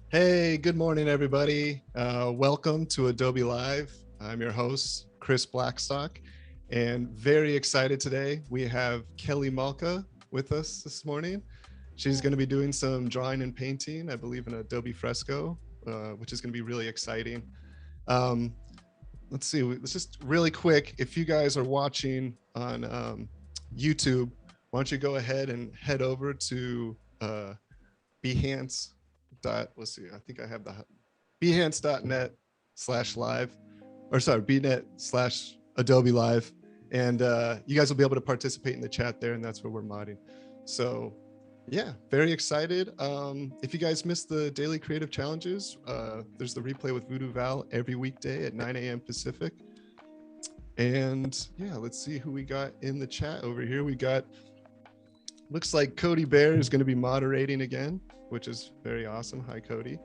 Hey, good morning, everybody. Welcome to Adobe Live. I'm your host, Chris Blackstock, and very excited today. We have Kelly Malka with us this morning. She's going to be doing some drawing and painting, I believe, in Adobe Fresco, which is going to be really exciting. Let's see, let's just really quick, if you guys are watching on YouTube, why don't you go ahead and head over to Behance. Let's see, I think I have the behance.net/live, or sorry, bnet/Adobe Live. And you guys will be able to participate in the chat there, and that's where we're modding. So yeah, very excited. If you guys missed the daily creative challenges, there's the replay with Voodoo Val every weekday at 9 a.m. Pacific. And yeah, let's see who we got in the chat over here. We got, looks like Cody Bear is going to be moderating again, which is very awesome. Hi, Cody.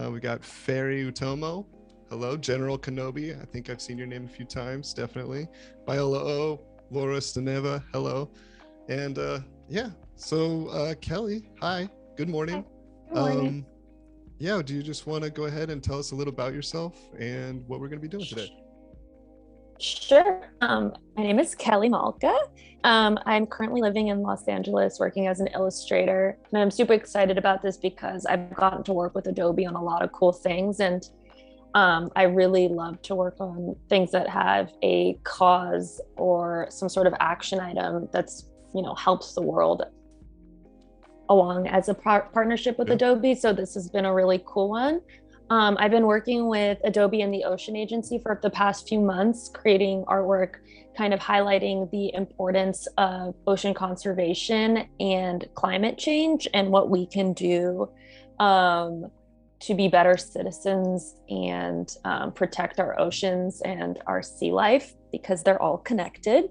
We got Ferry Utomo. Hello. General Kenobi. I think I've seen your name a few times, definitely. Viola O. Laura Staneva. Hello. And yeah, so Kelly, hi. Good morning. Hi. Good morning. Yeah, do you just want to go ahead and tell us a little about yourself and what we're going to be doing today? Sure. My name is Kelly Malka. I'm currently living in Los Angeles working as an illustrator, and I'm super excited about this because I've gotten to work with Adobe on a lot of cool things, and I really love to work on things that have a cause or some sort of action item that's, helps the world along as a partnership with Adobe. So this has been a really cool one. I've been working with Adobe and the Ocean Agency for the past few months, creating artwork, kind of highlighting the importance of ocean conservation and climate change and what we can do to be better citizens and protect our oceans and our sea life, because they're all connected.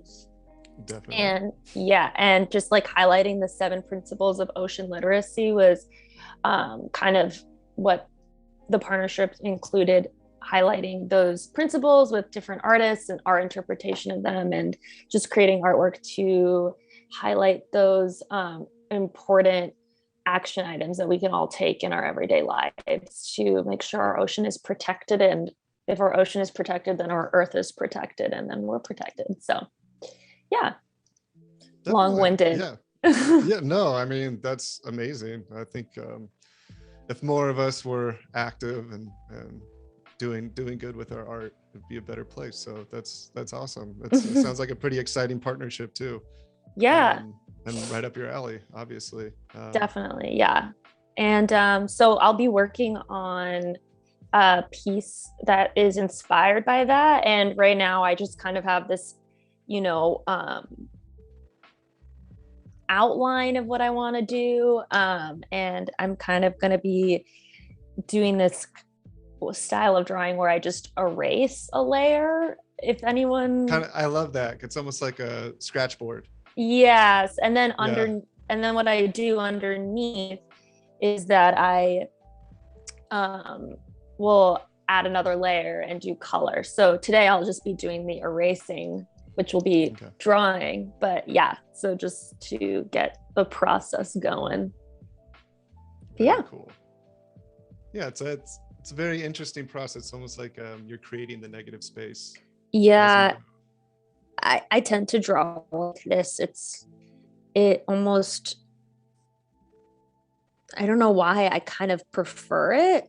Definitely. And yeah, and just like highlighting the 7 principles of ocean literacy was kind of what the partnership included, highlighting those principles with different artists and our interpretation of them, and just creating artwork to highlight those important action items that we can all take in our everyday lives to make sure our ocean is protected. And if our ocean is protected, then our earth is protected, and then we're protected. So yeah, definitely. Long-winded. Yeah, no, I mean, that's amazing. I think if more of us were active and doing good with our art, it'd be a better place. So that's awesome. It sounds like a pretty exciting partnership too. Yeah. And right up your alley, obviously. Definitely, yeah. And so I'll be working on a piece that is inspired by that. And right now I just kind of have this, outline of what I want to do. And I'm kind of going to be doing this style of drawing where I just erase a layer. If anyone, I love that. It's almost like a scratch board. Yes. And then and then what I do underneath is that I will add another layer and do color. So today I'll just be doing the erasing, which will be drawing, but yeah, so just to get the process going. Yeah. Cool. Yeah, it's a very interesting process. It's almost like you're creating the negative space. Yeah, I tend to draw like this. It almost, I don't know why, I kind of prefer it,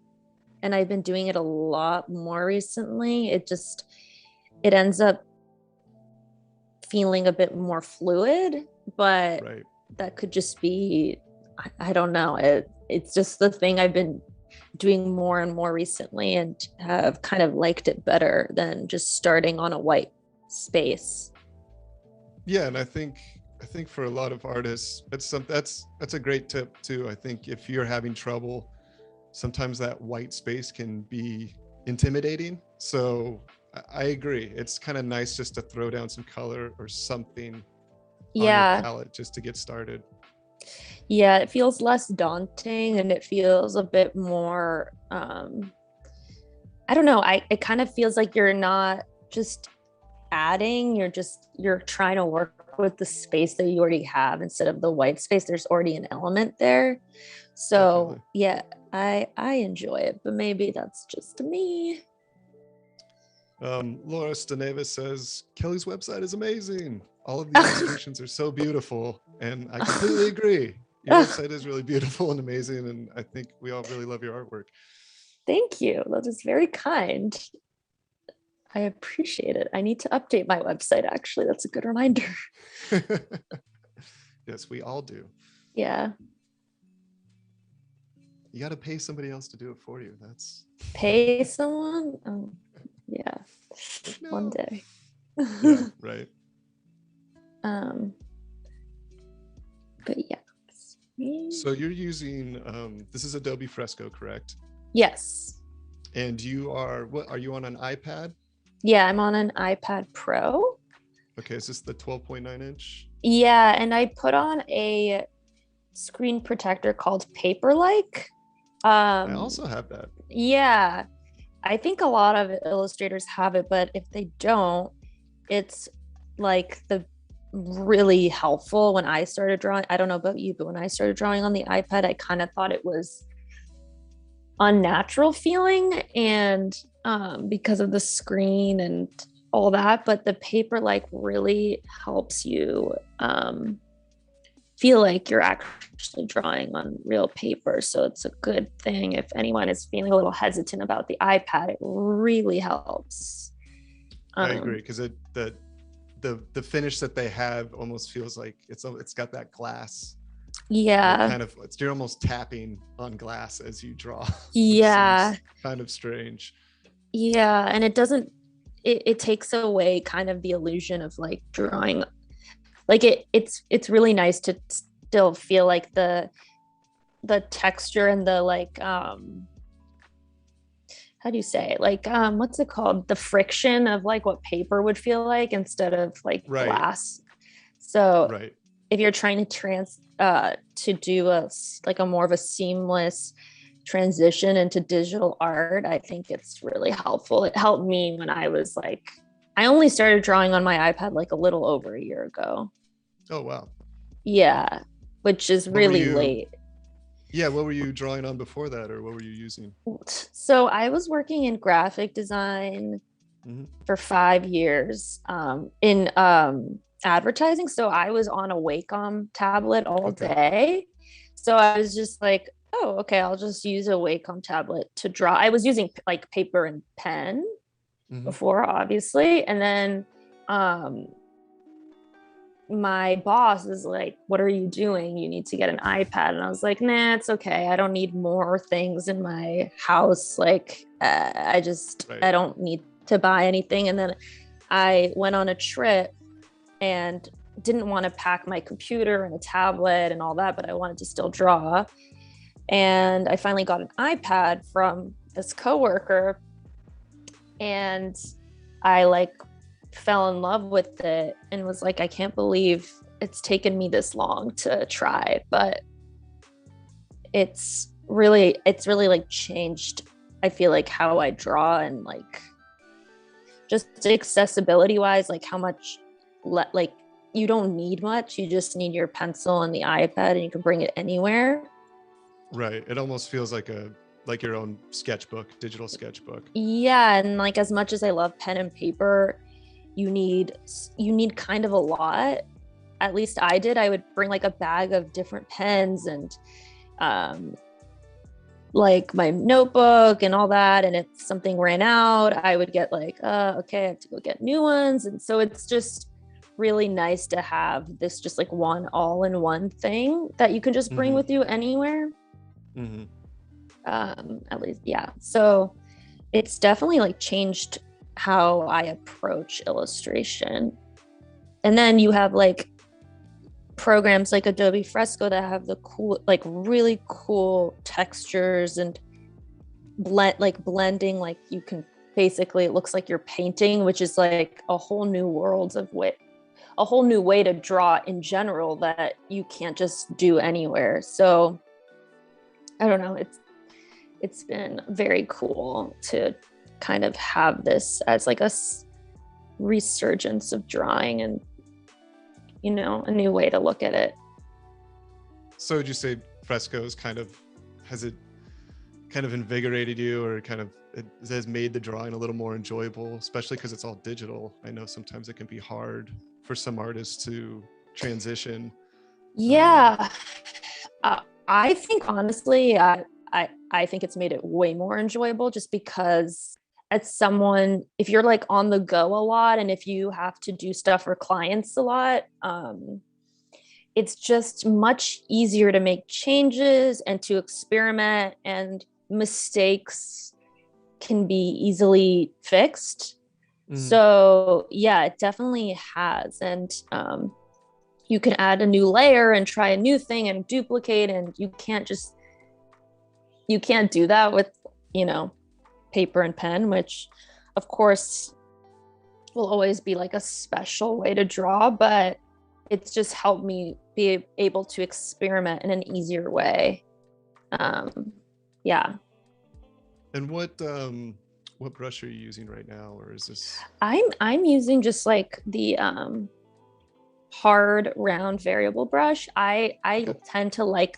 and I've been doing it a lot more recently. It ends up feeling a bit more fluid, but that could just be, I don't know, it's just the thing I've been doing more and more recently, and have kind of liked it better than just starting on a white space. Yeah, and I think for a lot of artists, that's a great tip too. I think if you're having trouble, sometimes that white space can be intimidating. So I agree. It's kind of nice just to throw down some color or something on your Yeah. palette just to get started. Yeah, it feels less daunting and it feels a bit more I don't know, it kind of feels like you're not just adding, you're trying to work with the space that you already have instead of the white space. There's already an element there. Definitely. So yeah, I enjoy it, but maybe that's just me. Laura Staneva says Kelly's website is amazing. All of the illustrations are so beautiful, and I completely agree. Your website is really beautiful and amazing, and I think we all really love your artwork. Thank you. That is very kind. I appreciate it. I need to update my website, actually. That's a good reminder. Yes, we all do. Yeah. You got to pay somebody else to do it for you. That's Pay someone? Oh, yeah. no. One day. Yeah, right. um, but yeah. So you're using this is Adobe Fresco, correct? Yes. And what are you on an iPad? Yeah, I'm on an iPad Pro. Okay, is this the 12.9 inch? Yeah, and I put on a screen protector called Paperlike. I Um, also have that. yeah, I think a lot of illustrators have it, but if they don't, it's like the really helpful when I started drawing. I don't know about you, but when I started drawing on the iPad, I kind of thought it was unnatural feeling and because of the screen and all that, but the paper like really helps you feel like you're actually drawing on real paper. So it's a good thing if anyone is feeling a little hesitant about the iPad. It really helps. I agree, because the finish that they have almost feels like it's got that glass. Yeah. You're almost tapping on glass as you draw, which Yeah. seems kind of strange. Yeah. And it takes away kind of the illusion of like drawing. Like it's really nice to still feel like the texture and the like how do you say it? Like what's it called? The friction of like what paper would feel like instead of like Right. glass. So Right. if you're trying to do a more of a seamless transition into digital art, I think it's really helpful. It helped me when I was like, I only started drawing on my iPad like a little over a year ago. Oh wow. Yeah, which is really late. Yeah, what were you drawing on before that, or what were you using? So I was working in graphic design for 5 years in advertising. So I was on a Wacom tablet all day. So I was just like, oh, okay, I'll just use a Wacom tablet to draw. I was using like paper and pen before, obviously. And then my boss is like, what are you doing? You need to get an iPad. And I was like, nah, it's okay. I don't need more things in my house. Like, I don't need to buy anything. And then I went on a trip and didn't want to pack my computer and a tablet and all that, but I wanted to still draw. And I finally got an iPad from this coworker, and I like fell in love with it and was like, I can't believe it's taken me this long to try, but it's really like changed, I feel like, how I draw, and like just accessibility wise, like how much like you don't need much, you just need your pencil and the iPad and you can bring it anywhere. Right. It almost feels like your own sketchbook, digital sketchbook. Yeah, and like as much as I love pen and paper, you need kind of a lot. At least I did. I would bring like a bag of different pens and like my notebook and all that, and if something ran out, I would get like okay, I have to go get new ones. And so it's just really nice to have this just like one all-in-one thing that you can just bring with you anywhere. At least, yeah. So it's definitely like changed how I approach illustration. And then you have like programs like Adobe Fresco that have the cool, like really cool textures and blending. Like you can basically, it looks like you're painting, which is like a whole new world of a whole new way to draw in general that you can't just do anywhere. So I don't know, it's been very cool to kind of have this as like a resurgence of drawing and, you know, a new way to look at it. So would you say Fresco's has it kind of invigorated you, or kind of it has made the drawing a little more enjoyable, especially because it's all digital? I know sometimes it can be hard for some artists to transition. Yeah. I think honestly, I think it's made it way more enjoyable, just because as someone, if you're like on the go a lot and if you have to do stuff for clients a lot, it's just much easier to make changes and to experiment, and mistakes can be easily fixed. So yeah, it definitely has. And you can add a new layer and try a new thing and duplicate, and you can't do that with, you know, paper and pen, which of course will always be like a special way to draw, but it's just helped me be able to experiment in an easier way. Yeah. And what brush are you using right now, or is this? I'm using just like the hard round variable brush. I tend to like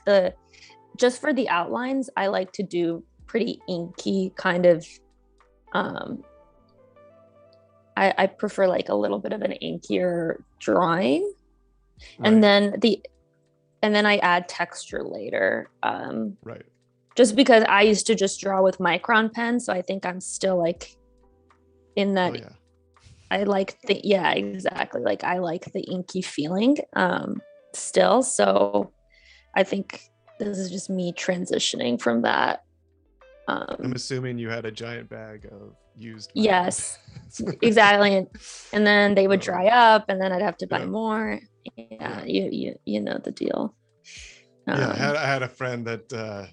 just for the outlines, I like to do pretty inky kind of, I prefer like a little bit of an inkier drawing. Right. And then I add texture later. Right. Just because I used to just draw with micron pen, so I think I'm still like in that. Oh, yeah. I like yeah, exactly. Like I like the inky feeling still. So I think this is just me transitioning from that. I'm assuming you had a giant bag of used. Yes, exactly. And then they would dry up, and then I'd have to buy more. Yeah, you know the deal. Yeah, I had a friend that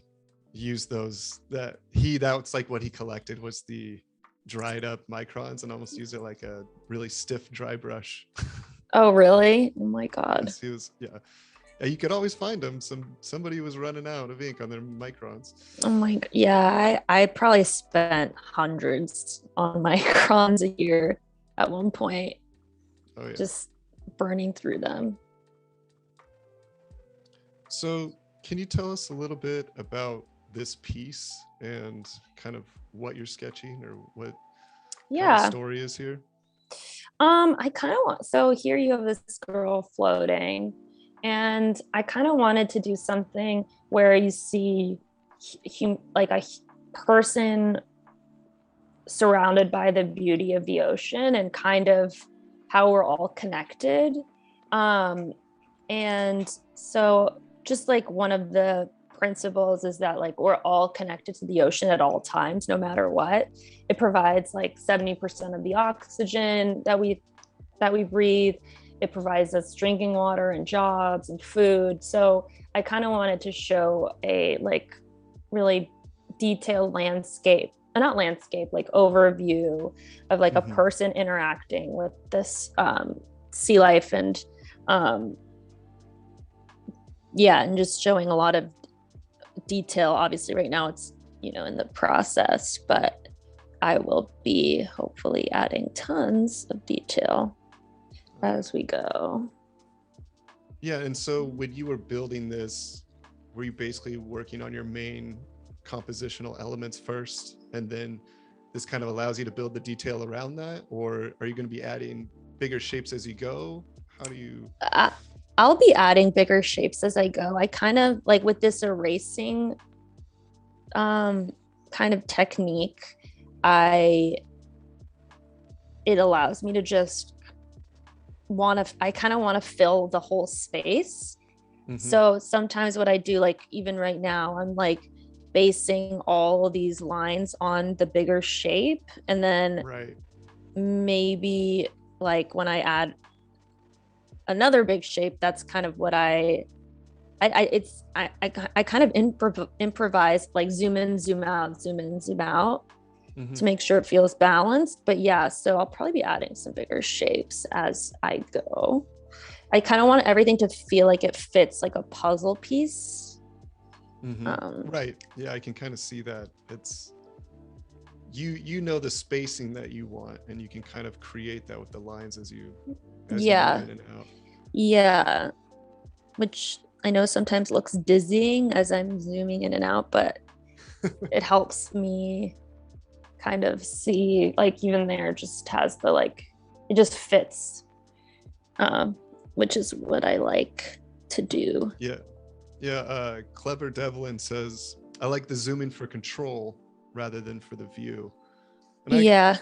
used those. That's like what he collected, was the dried up microns, and almost used it like a really stiff dry brush. Oh really? Oh my god. He was, yeah. You could always find them. Somebody was running out of ink on their microns. Oh my god. Yeah, I probably spent hundreds on microns a year at one point. Oh yeah. Just burning through them. So can you tell us a little bit about this piece and kind of what you're sketching, or what kind of story is here? I kind of want, so here you have this girl floating, and I kind of wanted to do something where you see like a person surrounded by the beauty of the ocean and kind of how we're all connected. And so just like one of the principles is that like we're all connected to the ocean at all times, no matter what. It provides like 70% of the oxygen that we breathe. It provides us drinking water and jobs and food. So I kind of wanted to show a like really detailed like overview of like a person interacting with this sea life, and and just showing a lot of detail. Obviously right now it's, you know, in the process, but I will be hopefully adding tons of detail as we go. Yeah. And so when you were building this, were you basically working on your main compositional elements first, and then this kind of allows you to build the detail around that? Or are you going to be adding bigger shapes as you go? How do you... I'll be adding bigger shapes as I go. I kind of like with this erasing kind of technique, it allows me to just I kind of want to fill the whole space. So sometimes what I do, like even right now, I'm like basing all of these lines on the bigger shape, and then maybe like when I add another big shape, that's kind of what I kind of improvise, like zoom in, zoom out, zoom in, zoom out Mm-hmm. to make sure it feels balanced. But yeah, so I'll probably be adding some bigger shapes as I go. I kind of want everything to feel like it fits like a puzzle piece. Mm-hmm. Right. Yeah, I can kind of see that. It's you know the spacing that you want, and you can kind of create that with the lines as you move Yeah. in and out. Yeah. Which I know sometimes looks dizzying as I'm zooming in and out, but it helps me kind of see, like, even there just has the like, it just fits, which is what I like to do. Yeah. Clever Devlin says, I like the zoom in for control rather than for the view. And I Yeah.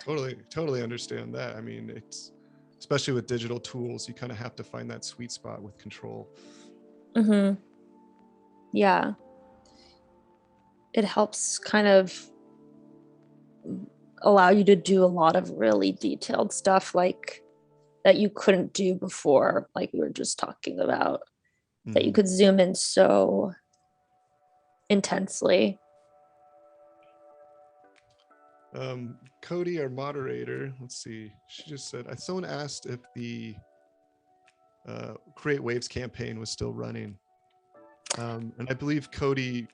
totally understand that. I mean, it's especially with digital tools, you kind of have to find that sweet spot with control. Mm-hmm. Yeah. It helps kind of allow you to do a lot of really detailed stuff like that you couldn't do before, like we were just talking about, that you Mm-hmm. could zoom in so intensely. Cody, our moderator, let's see. She just said, someone asked if the Create Waves campaign was still running. And I believe Cody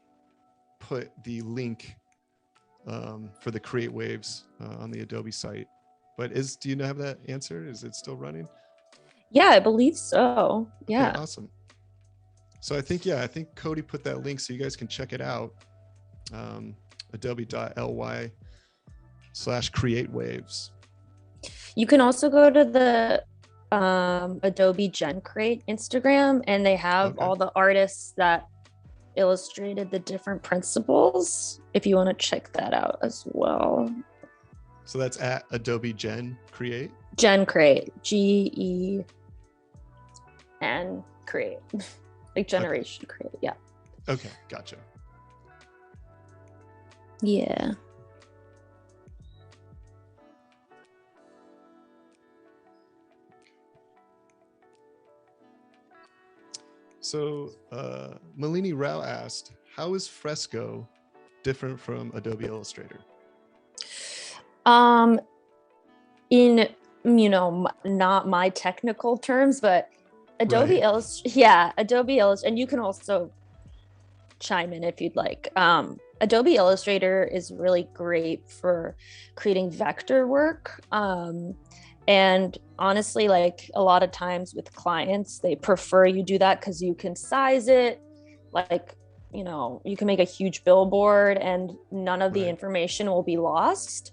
put the link for the Create Waves on the Adobe site. But do you have that answer? Is it still running? Yeah, I believe so. Yeah. Okay, awesome. So I think Cody put that link so you guys can check it out. Adobe.ly/create waves. You can also go to the Adobe Gen Create Instagram, and they have all the artists that illustrated the different principles if you want to check that out as well. So that's at Adobe Gen Create? Gen Create, GEN Create, like generation create. Yeah. Okay, gotcha. Yeah. So Malini Rao asked, how is Fresco different from Adobe Illustrator? In, not my technical terms, but Adobe Illustrator, and you can also chime in if you'd like. Adobe Illustrator is really great for creating vector work. And honestly, like a lot of times with clients, they prefer you do that because you can size it. Like, you can make a huge billboard and none of the information will be lost.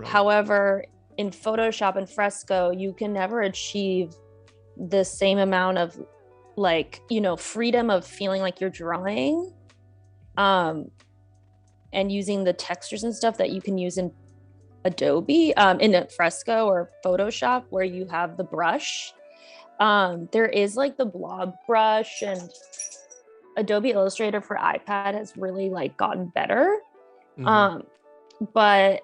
However, in Photoshop and Fresco, you can never achieve the same amount of freedom of feeling like you're drawing, and using the textures and stuff that you can use in Adobe, in a Fresco or Photoshop, where you have the brush. There is like the blob brush, and Adobe Illustrator for iPad has really gotten better. But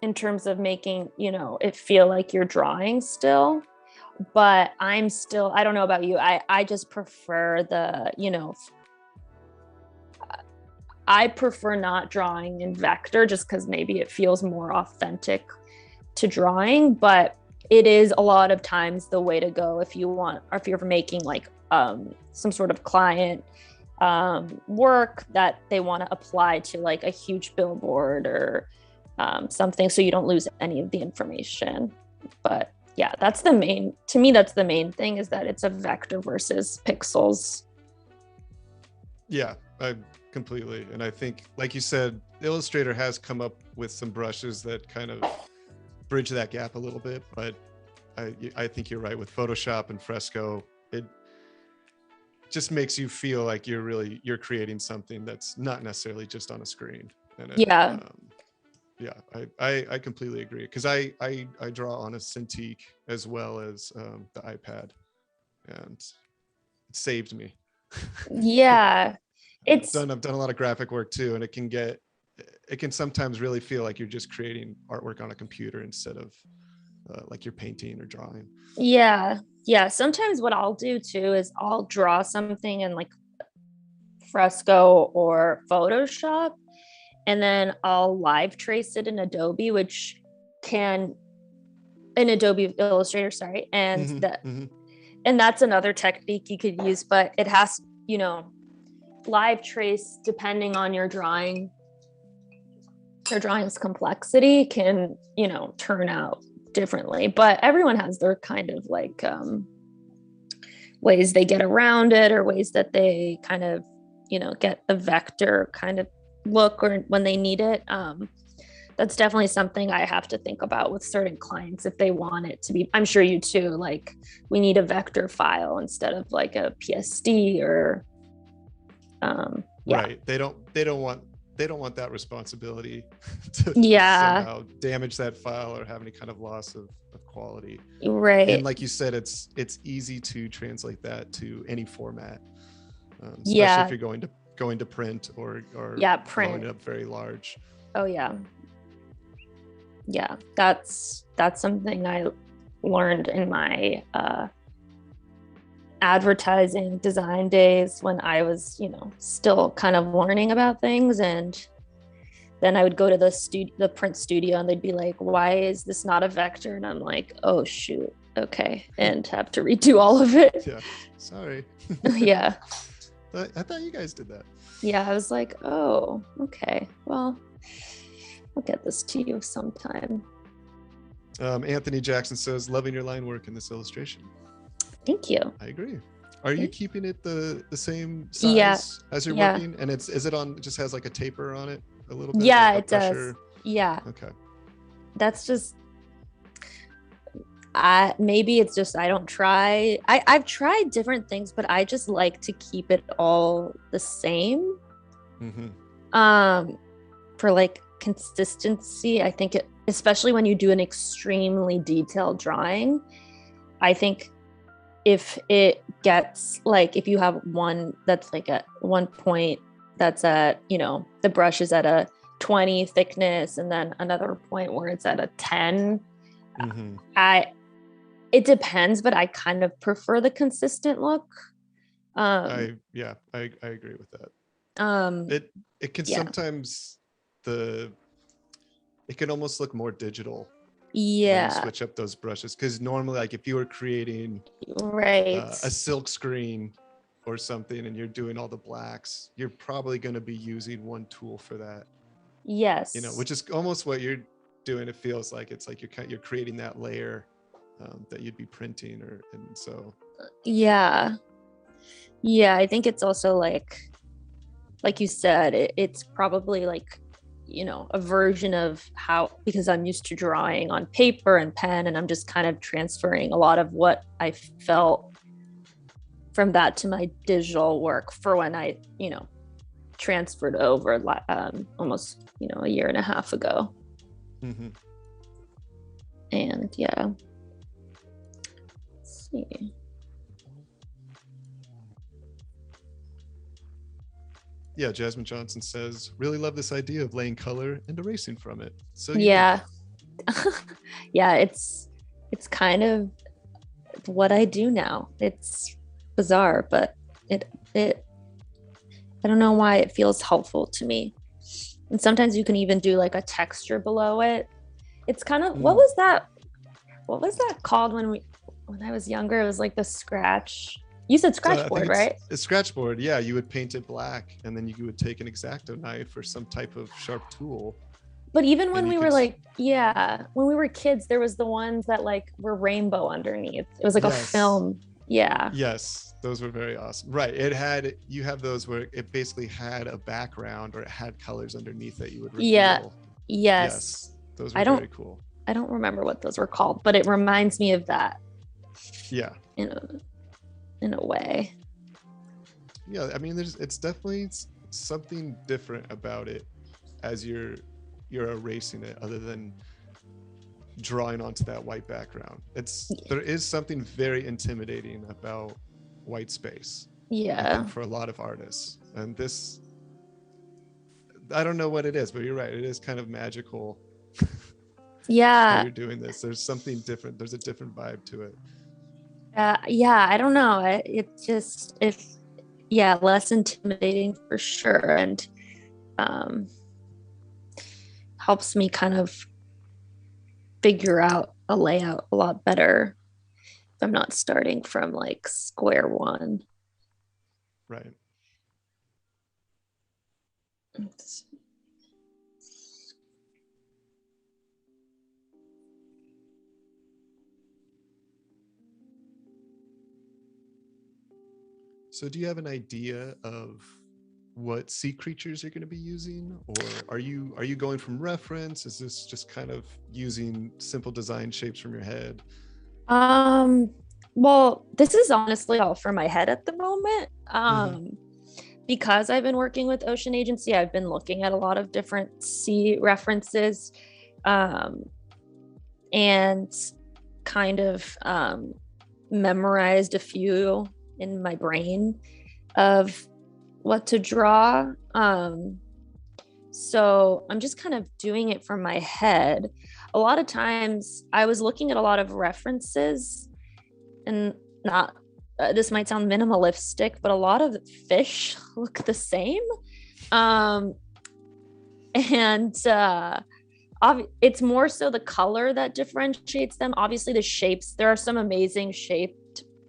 in terms of making, it feel like you're drawing still. But I don't know about you. I just prefer I prefer not drawing in vector just because maybe it feels more authentic to drawing, but it is a lot of times the way to go if you're making some sort of client work that they want to apply to a huge billboard or something, so you don't lose any of the information. But yeah, to me that's the main thing, is that it's a vector versus pixels. Yeah, I completely. And I think, like you said, Illustrator has come up with some brushes that kind of bridge that gap a little bit, but I think you're right. With Photoshop and Fresco, it just makes you feel like you're creating something that's not necessarily just on a screen. And I completely agree, because I draw on a Cintiq as well as the iPad, and it saved me. Yeah. I've done a lot of graphic work too, and it can sometimes really feel like you're just creating artwork on a computer instead of like you're painting or drawing. Yeah, Yeah, sometimes what I'll do too is I'll draw something in like Fresco or Photoshop, and then I'll live trace it in Adobe, which can in Adobe Illustrator, sorry, Mm-hmm, mm-hmm. and that's another technique you could use, but it has, live trace depending on your drawing's complexity can, turn out differently, but everyone has their kind of like ways they get around it, or ways that they kind of, get the vector kind of look or when they need it. That's definitely something I have to think about with certain clients if they want it to be. I'm sure you too, like we need a vector file instead of like a PSD or Right. They don't want that responsibility to yeah, somehow damage that file or have any kind of loss of quality. right. And like you said, it's easy to translate that to any format, especially if Yeah, you're going to print or print. blowing it up very large. Oh yeah, that's something I learned in my advertising design days when I was, still kind of learning about things. And then I would go to the print studio, and they'd be like, "Why is this not a vector?" And I'm like, "Oh shoot, okay," and have to redo all of it. Yeah, sorry. Yeah. I thought you guys did that. Yeah, I was like, "Oh, okay. Well, I'll get this to you sometime." Anthony Jackson says, "Loving your line work in this illustration." Thank you. I agree. Are you keeping it the same Yeah. size as you're Yeah. working? And is it on? It just has like a taper on it a little bit. Yeah, like it does. Yeah. Okay. That's just maybe it's just I don't try. I've tried different things, but I just like to keep it all the same. Mm-hmm. For like consistency, I think especially when you do an extremely detailed drawing, I think if it gets like, if you have one that's like at one point that's at, the brush is at a 20 thickness, and then another point where it's at a 10. Mm-hmm. It depends, but I kind of prefer the consistent look. I agree with that. It can sometimes it can almost look more digital when you switch up those brushes, because normally, like if you were creating a silk screen or something and you're doing all the blacks, you're probably going to be using one tool for that. Yes. Which is almost what you're doing. It feels like it's like you're creating that layer that you'd be printing, and so. Yeah, I think it's also like you said, it's probably like, a version of how, because I'm used to drawing on paper and pen, and I'm just kind of transferring a lot of what I felt from that to my digital work for when I, transferred over almost, a year and a half ago. Mm-hmm. And yeah. Let's see. Yeah, Jasmine Johnson says, "Really love this idea of laying color and erasing from it." So yeah. Yeah, it's kind of what I do now. It's bizarre, but it I don't know why it feels helpful to me. And sometimes you can even do like a texture below it. It's kind of what was that called when I was younger? It was like the scratch. You said scratchboard, right? A scratchboard, yeah. You would paint it black, and then you would take an X-Acto knife or some type of sharp tool. But even when we were like, when we were kids, there was the ones that like were rainbow underneath. It was like a film. Yeah. Yes, those were very awesome. Right. You have those where it basically had a background, or it had colors underneath that you would reveal. Yeah. Yes. Those were very cool. I don't remember what those were called, but it reminds me of that. Yeah. In a way. Yeah, I mean, it's definitely something different about it as you're erasing it, other than drawing onto that white background. There is something very intimidating about white space. Yeah. I think for a lot of artists, and this, I don't know what it is, but you're right. It is kind of magical. Yeah. You're doing this. There's something different. There's a different vibe to it. Yeah, I don't know. It just, if, yeah, less intimidating for sure. And um, helps me kind of figure out a layout a lot better if I'm not starting from like square one. Right. So do you have an idea of what sea creatures you're going to be using, or are you going from reference? Is this just kind of using simple design shapes from your head? Um, well, this is honestly all for my head at the moment. Hmm. Because I've been working with Ocean Agency, I've been looking at a lot of different sea references, um, and kind of memorized a few in my brain of what to draw. So I'm just kind of doing it from my head. A lot of times I was looking at a lot of references and not, this might sound minimalistic, but a lot of fish look the same. Um, and it's more so the color that differentiates them. Obviously, the shapes, there are some amazing shaped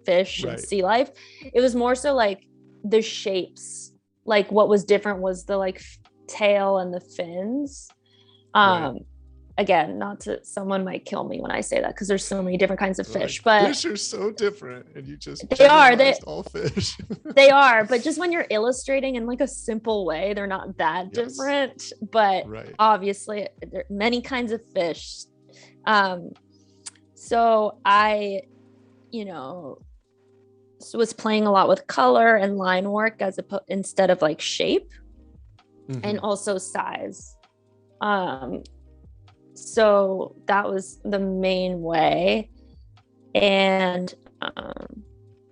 fish and Right. sea life. It was more so like the shapes, like what was different was the like tail and the fins. Right. um Again, not to, someone might kill me when I say that because there's so many different kinds of Like, fish, but fish are so different, and you just they are they generalized all fish. they are, but just when you're illustrating in like a simple way, they're not that Yes. different. But Right. obviously there are many kinds of fish. um so I, you know, was playing a lot with color and line work instead of like shape, and Hmm. also size. um so that was the main way. And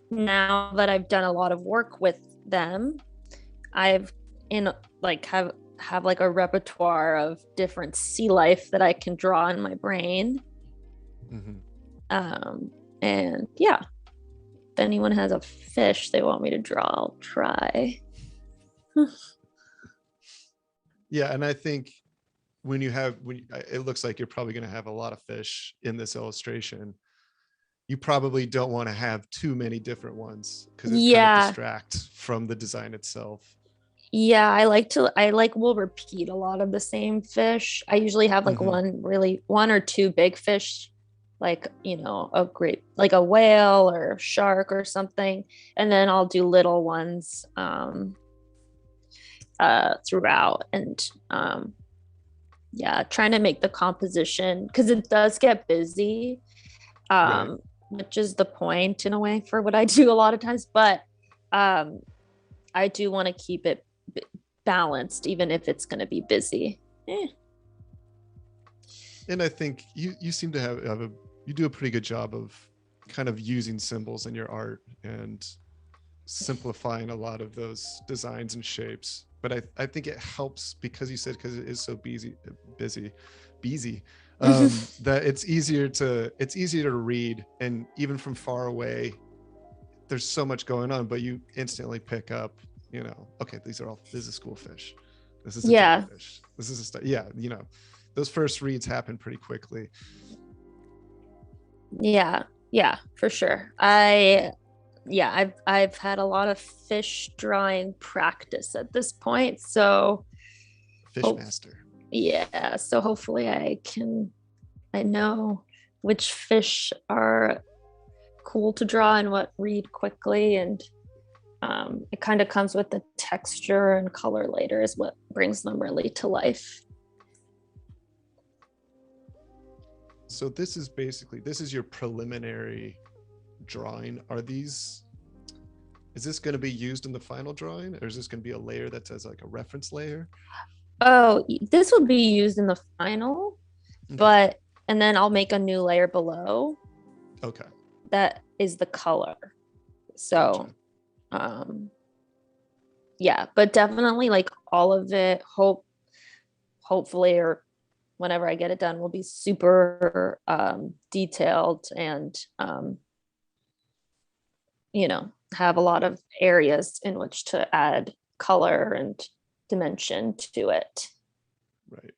now that I've done a lot of work with them, I've in like have like a repertoire of different sea life that I can draw in my brain. Hmm. um and yeah, if anyone has a fish they want me to draw, I'll try. Yeah, and I think it looks like you're probably going to have a lot of fish in this illustration. You probably don't want to have too many different ones because it kind of Yeah, distracts from the design itself. yeah, I like will repeat a lot of the same fish. I usually have like Hmm. one or two big fish, like, you know, a great, like a whale or a shark or something, and then I'll do little ones throughout. And yeah, trying to make the composition, because it does get busy, Right. which is the point in a way for what I do a lot of times. But um I do want to keep it balanced, even if it's going to be busy. And I think you seem to have a you do a pretty good job of kind of using symbols in your art and simplifying a lot of those designs and shapes. But I think it helps because you said, because it is so busy, that it's easier to read, and even from far away, there's so much going on, but you instantly pick up, okay, this is a school fish, this is a Yeah, jellyfish, this is yeah, those first reads happen pretty quickly. yeah, yeah, for sure. I've had a lot of fish drawing practice at this point, so hope Fishmaster. yeah, so hopefully I know which fish are cool to draw and what read quickly. And it kind of comes with the texture and color later is what brings them really to life. So this is your preliminary drawing. Is this going to be used in the final drawing, or is this going to be a layer that says like a reference layer? Oh, this will be used in the final, Okay. but and then I'll make a new layer below Okay. that is the color. Gotcha. So yeah, but definitely like all of it, hopefully, or whenever I get it done, will be super detailed and have a lot of areas in which to add color and dimension to it. Right.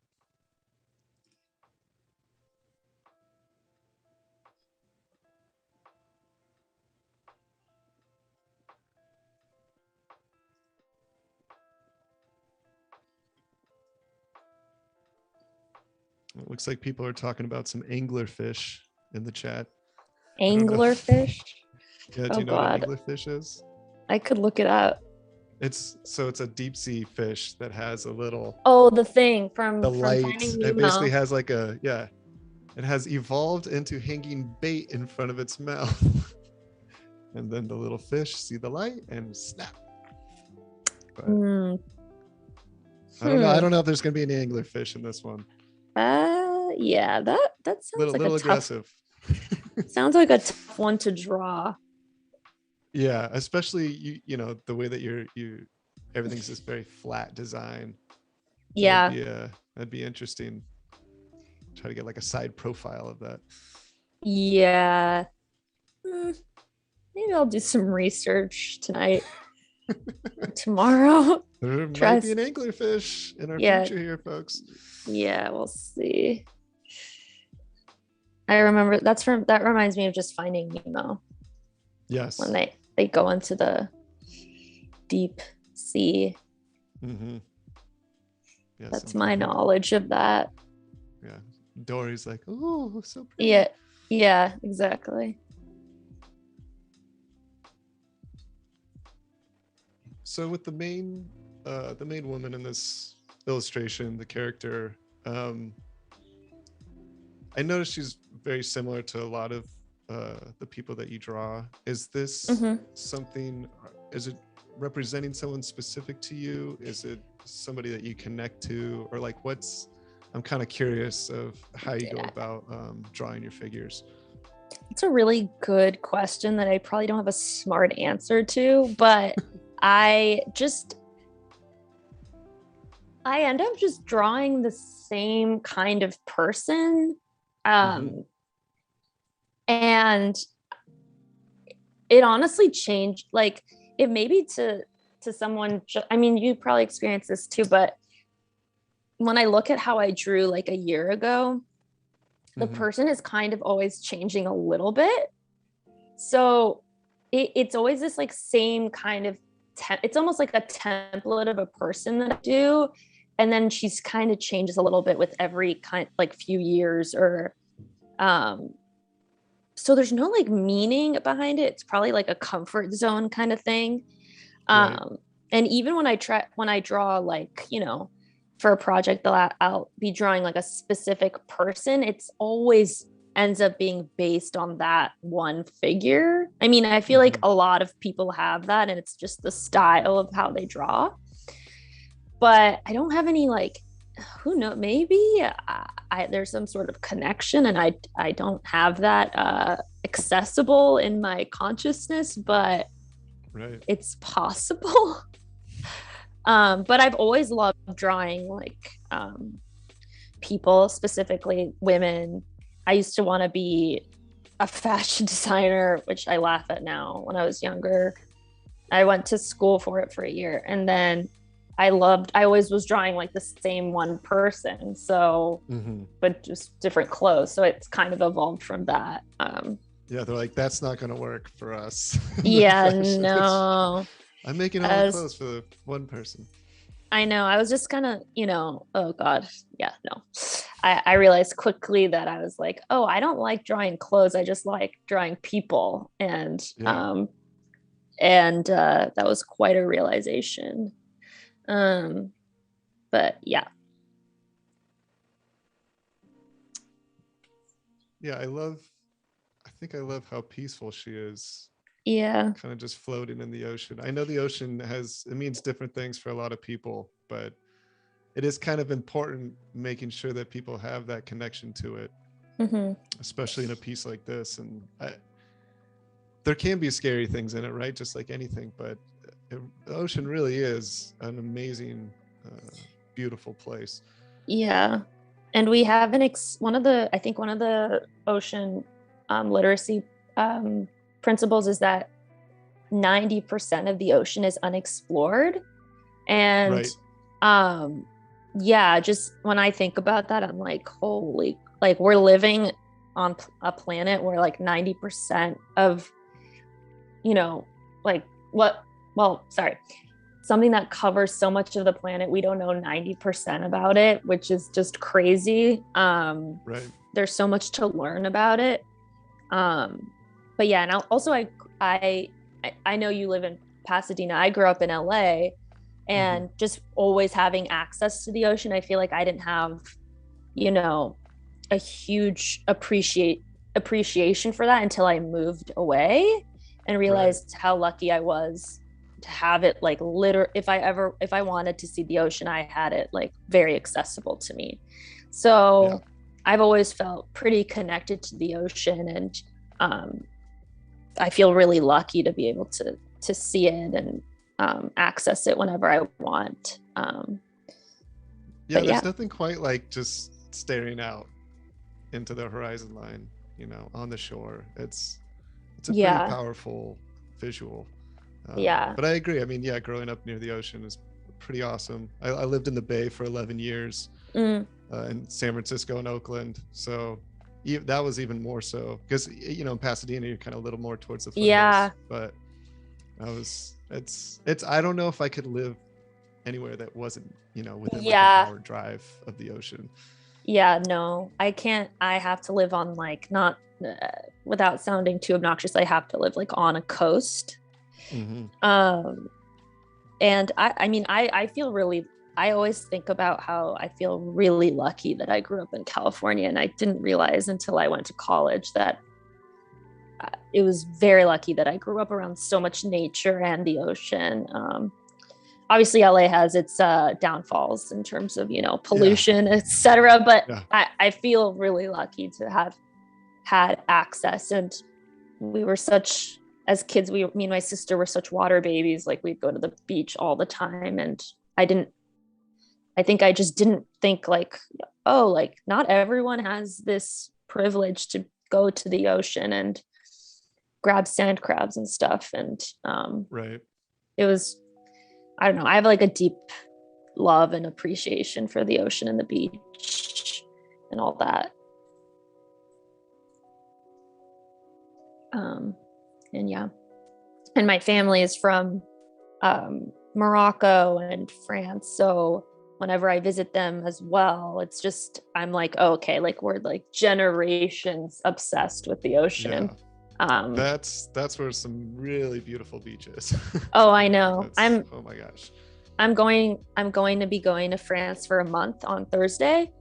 It looks like people are talking about some anglerfish in the chat. Anglerfish? Yeah, do Oh you know what God. an anglerfish is? I could look it up. It's a deep sea fish that has a little The thing from light. Finding It basically Nemo. has it has evolved into hanging bait in front of its mouth. And then the little fish see the light and snap. But I don't know if there's gonna be any anglerfish in this one. Yeah, that sounds like Little a aggressive. sounds like a tough one to draw. Yeah, especially the way that you everything's this very flat design. Yeah. That'd be interesting. Try to get like a side profile of that. Yeah. Maybe I'll do some research tonight. Tomorrow. There might be an anglerfish in our future here, folks. Yeah, we'll see. I remember that reminds me of just Finding Nemo. Yes. When they go into the deep sea. Mm-hmm. Yes, that's my knowledge of that. Yeah. Dory's like, oh, so pretty. Yeah, exactly. So with the main woman in this illustration, the character, I noticed she's very similar to a lot of the people that you draw. Is this something? Is it representing someone specific to you? Is it somebody that you connect to, or like what's? I'm kind of curious of how you go about drawing your figures. It's a really good question that I probably don't have a smart answer to, but I end up just drawing the same kind of person. And it honestly changed, like it maybe to someone, I mean, you probably experienced this too, but when I look at how I drew like a year ago, the person is kind of always changing a little bit. So it's always this like same kind of, it's almost like a template of a person that I do. And then she's kind of changes a little bit with every kind, like few years or, so there's no like meaning behind it. It's probably like a comfort zone kind of thing. Right. And even when I draw like, for a project that I'll be drawing like a specific person, it's always ends up being based on that one figure. I mean, I feel like a lot of people have that and it's just the style of how they draw. But I don't have any like, who knows, maybe there's some sort of connection and I don't have that accessible in my consciousness, but it's possible. But I've always loved drawing like people, specifically women. I used to want to be a fashion designer, which I laugh at now. When I was younger, I went to school for it for a year, and then I always was drawing like the same one person. So, but just different clothes. So it's kind of evolved from that. Yeah, they're like, that's not going to work for us. Yeah, no. I'm making all the clothes for the one person. I know. I was just kind of, oh God. Yeah, no. I realized quickly that I was like, oh, I don't like drawing clothes. I just like drawing people. And that was quite a realization. But yeah. Yeah, I think I love how peaceful she is. Yeah. Kind of just floating in the ocean. I know the ocean it means different things for a lot of people, but it is kind of important making sure that people have that connection to it, especially in a piece like this. And there can be scary things in it, right? Just like anything, but the ocean really is an amazing, beautiful place. Yeah. And we have one of the ocean literacy principles is that 90% of the ocean is unexplored. And Right. yeah, just when I think about that, I'm like, holy, like we're living on a planet where like 90% of, you know, like what, well, sorry, something that covers so much of the planet, we don't know 90% about it, which is just crazy. Right. There's so much to learn about it. But yeah, and also I I know you live in Pasadena. I grew up in LA, Mm-hmm. and just always having access to the ocean, I feel like I didn't have, you know, a huge appreciation for that until I moved away and Right. realized how lucky I was to have it like if I wanted to see the ocean, I had it like very accessible to me. Yeah. So I've always felt pretty connected to the ocean, and um, I feel really lucky to be able to see it and access it whenever I want. Yeah, But there's yeah, nothing quite like just staring out into the horizon line, on the shore. It's a pretty yeah, powerful visual. yeah. But I agree. I mean, yeah, growing up near the ocean is pretty awesome. I lived in the Bay for 11 years, Mm, in San Francisco and Oakland. So that was even more so because, in Pasadena, you're kind of a little more towards the foothills. yeah, But I don't know if I could live anywhere that wasn't, within like an yeah, hour drive of the ocean. yeah. No, I can't. I have to live on like not without sounding too obnoxious. I have to live like on a coast. Mm-hmm. Um, and I mean, I feel really. I always think about how I feel really lucky that I grew up in California, and I didn't realize until I went to college that it was very lucky that I grew up around so much nature and the ocean. Obviously, LA has its downfalls in terms of Yeah. pollution, etc. But Yeah. I feel really lucky to have had access. And we were such as kids. Me and my sister were such water babies. Like we'd go to the beach all the time, and I didn't. I think I just didn't think like, oh, like not everyone has this privilege to go to the ocean and grab sand crabs and stuff. And Right. it was, I don't know, I have like a deep love and appreciation for the ocean and the beach and all that. Um, and yeah, and my family is from Morocco and France. So whenever I visit them as well, it's just, I'm like, oh, okay, like we're like generations obsessed with the Yeah. ocean. Um, That's where some really beautiful beaches. oh, I know. That's, oh my gosh. I'm going to be going to France for a month on Thursday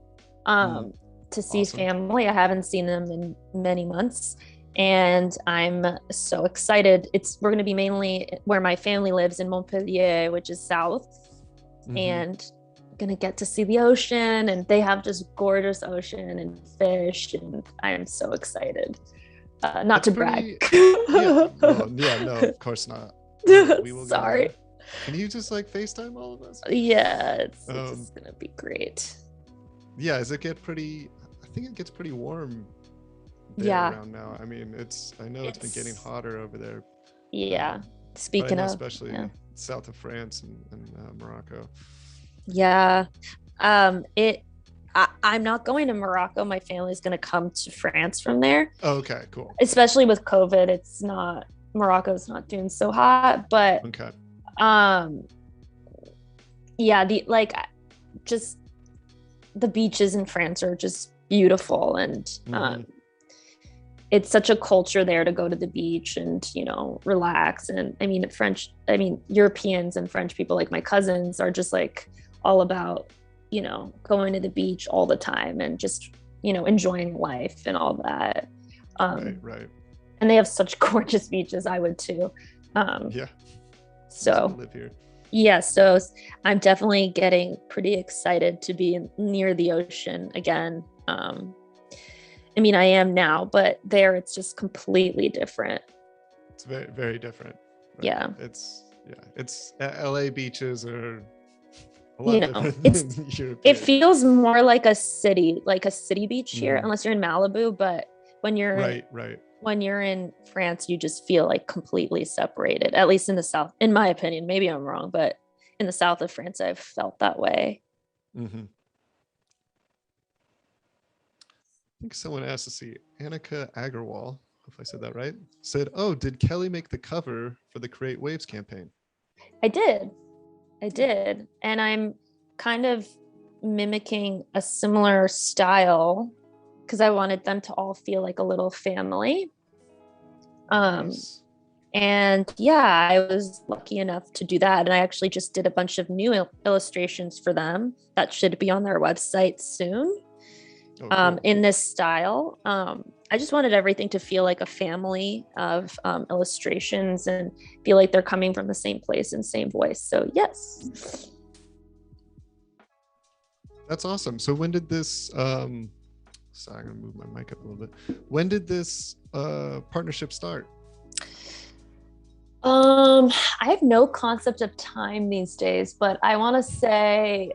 Mm, um to see awesome. family. I haven't seen them in many months, and I'm so excited. We're going to be mainly where my family lives in Montpellier, which is south, Mm-hmm. and gonna get to see the ocean, and they have just gorgeous ocean and fish, and I'm so excited. Not That's to brag. pretty. Yeah. Well, yeah. No, of course not. We will go Sorry. there. Can you just like FaceTime all of us? Yeah, it's Um. just gonna be great. Yeah. Does it get pretty? I think it gets pretty warm there Yeah, around now. I mean, I know it's been getting it's hotter over there. yeah. But I Speaking know of, yeah, especially south of France and Morocco. yeah. It. I'm not going to Morocco. My family's going to come to France from there, Oh, okay. Cool. especially with COVID. It's not Morocco's not doing so hot, but Okay. um, yeah. The like, just the beaches in France are just beautiful, and Mm-hmm. it's such a culture there to go to the beach and relax. And I mean Europeans and French people, like my cousins, are just like all about going to the beach all the time and just enjoying life and all that. Right. um Right. and they have such gorgeous beaches. I would too. um Yeah. Easy to so live here. yeah, so I'm definitely getting pretty excited to be near the ocean again. I mean, I am now, but there it's just completely different. It's very, very different. Right. Yeah. It's LA beaches are a lot You know, different than it European. feels more like a city beach here, Mm-hmm. unless you're in Malibu. But when you're Right. Right. when you're in France, you just feel like completely separated, at least in the South, in my opinion. Maybe I'm wrong, but in the South of France, I've felt that way. Mm-hmm. I think someone asked to see Annika Agarwal, if I said that right, said, "Oh, did Kelly make the cover for the Create Waves campaign?" I did. I did. And I'm kind of mimicking a similar style because I wanted them to all feel like a little family. Nice. And yeah, I was lucky enough to do that. And I actually just did a bunch of new illustrations for them that should be on their website soon. Oh, cool. In this style. I just wanted everything to feel like a family of illustrations and feel like they're coming from the same place and same voice. So yes. That's awesome. So when did this, sorry, I'm gonna move my mic up a little bit. When did this partnership start? I have no concept of time these days, but I want to say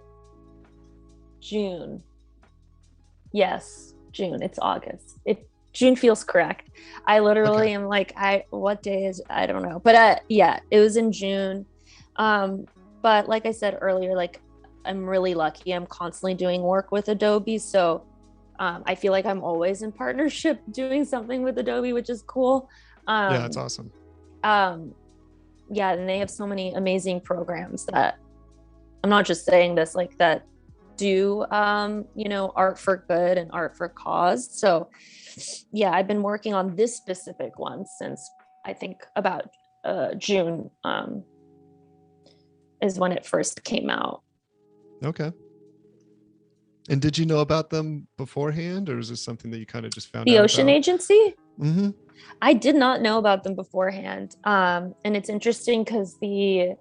June. Yes, June. It's August. June feels correct. I literally am like, what day is, I don't know. But yeah, it was in June. But like I said earlier, like I'm really lucky. I'm constantly doing work with Adobe. So I feel like I'm always in partnership doing something with Adobe, which is cool. Yeah, that's awesome. Yeah, and they have so many amazing programs that I'm not just saying this, like that do art for good and art for cause. So yeah, I've been working on this specific one since I think about June is when it first came out. Okay. And did you know about them beforehand, or is this something that you kind of just found out The Ocean about? Agency? Mm-hmm. I did not know about them beforehand. And it's interesting because the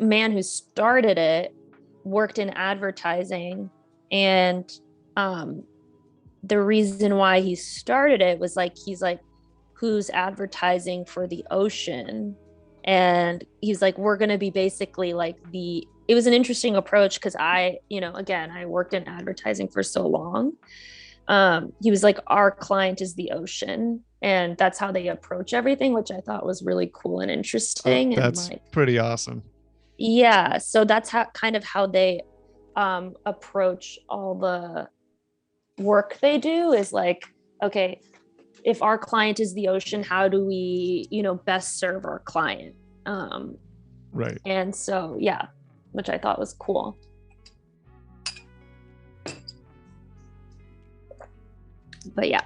man who started it worked in advertising, and the reason why he started it was like, he's like, who's advertising for the ocean? And he's like, we're going to be basically like it was an interesting approach because again, I worked in advertising for so long. He was like, our client is the ocean, and that's how they approach everything, which I thought was really cool and interesting. That's and like, pretty awesome. yeah, so that's how they approach all the work they do, is like, okay, if our client is the ocean, how do we best serve our client? Right. And so yeah, which I thought was cool. But yeah.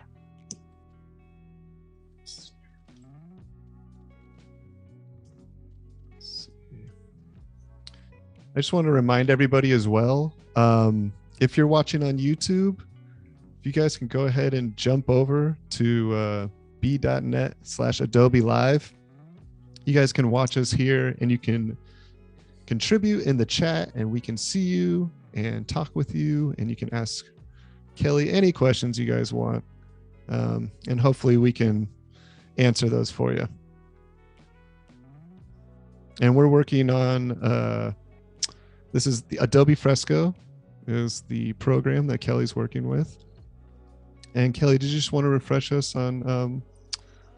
I just want to remind everybody as well, if you're watching on YouTube, if you guys can go ahead and jump over to b.net/Adobe Live. You guys can watch us here, and you can contribute in the chat, and we can see you and talk with you, and you can ask Kelly any questions you guys want, and hopefully we can answer those for you. And we're working on this is the Adobe Fresco is the program that Kelly's working with. And Kelly, did you just want to refresh us on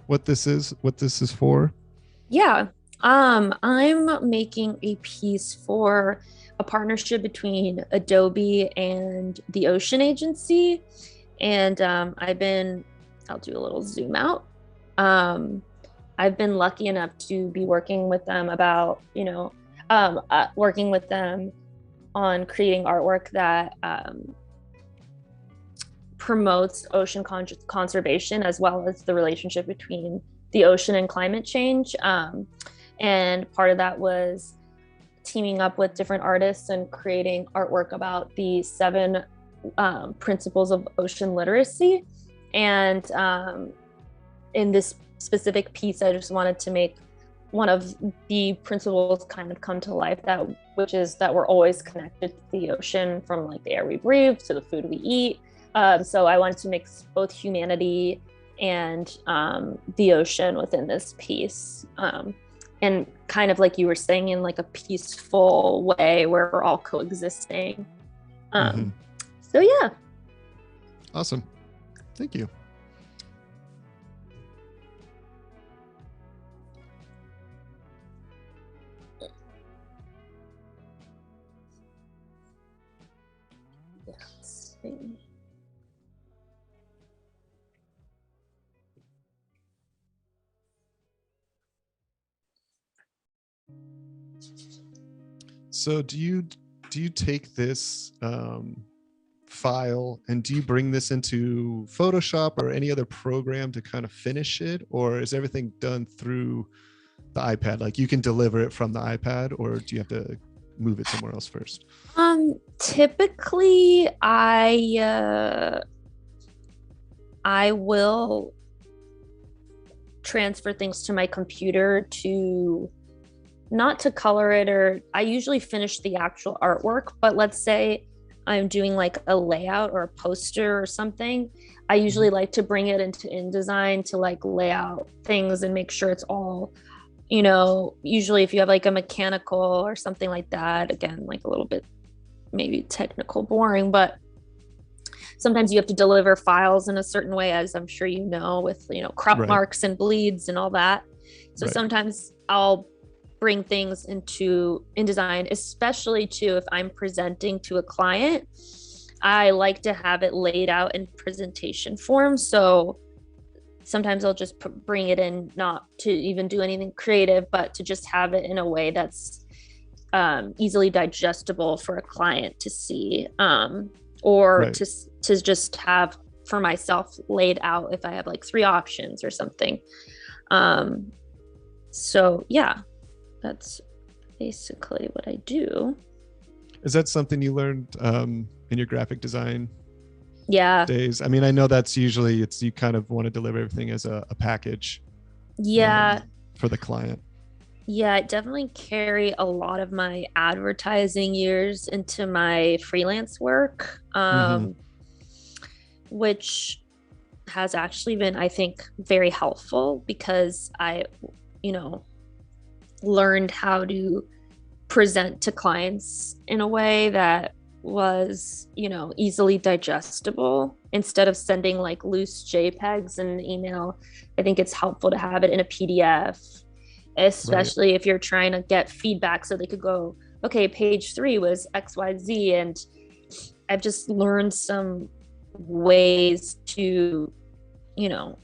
what this is for? Yeah. I'm making a piece for a partnership between Adobe and the Ocean Agency. And I'll do a little zoom out. I've been lucky enough to be working with them about, working with them on creating artwork that promotes ocean conservation, as well as the relationship between the ocean and climate change. And part of that was teaming up with different artists and creating artwork about the 7 principles of ocean literacy. And in this specific piece, I just wanted to make one of the principles kind of come to life, which is that we're always connected to the ocean, from like the air we breathe to the food we eat. So I wanted to mix both humanity and the ocean within this piece, and kind of like you were saying, in like a peaceful way where we're all coexisting. So yeah. Awesome. Thank you. Let's see. So do you take this file and do you bring this into Photoshop or any other program to kind of finish it, or is everything done through the iPad? Like you can deliver it from the iPad, or do you have to move it somewhere else first? Typically I will transfer things to my computer to not to color it, or I usually finish the actual artwork, but let's say I'm doing like a layout or a poster or something, I usually like to bring it into InDesign to like lay out things and make sure it's all, you know, usually if you have like a mechanical or something like that, again, like a little bit maybe technical, boring, but sometimes you have to deliver files in a certain way, as I'm sure you know, with, you know, crop marks and bleeds and all that. So sometimes I'll bring things into InDesign, especially too if I'm presenting to a client. I like to have it laid out in presentation form. So sometimes I'll just bring it in, not to even do anything creative, but to just have it in a way that's easily digestible for a client to see, or to just have for myself laid out if I have like 3 options or something. So yeah, that's basically what I do. Is that something you learned in your graphic design days? I mean, I know that's usually you kind of want to deliver everything as a package for the client. Yeah, I definitely carry a lot of my advertising years into my freelance work, which has actually been, I think, very helpful because I, you know, learned how to present to clients in a way that was, you know, easily digestible instead of sending like loose JPEGs in an email. I think it's helpful to have it in a PDF, especially if you're trying to get feedback so they could go, okay, page 3 was XYZ. And I've just learned some ways to, you know,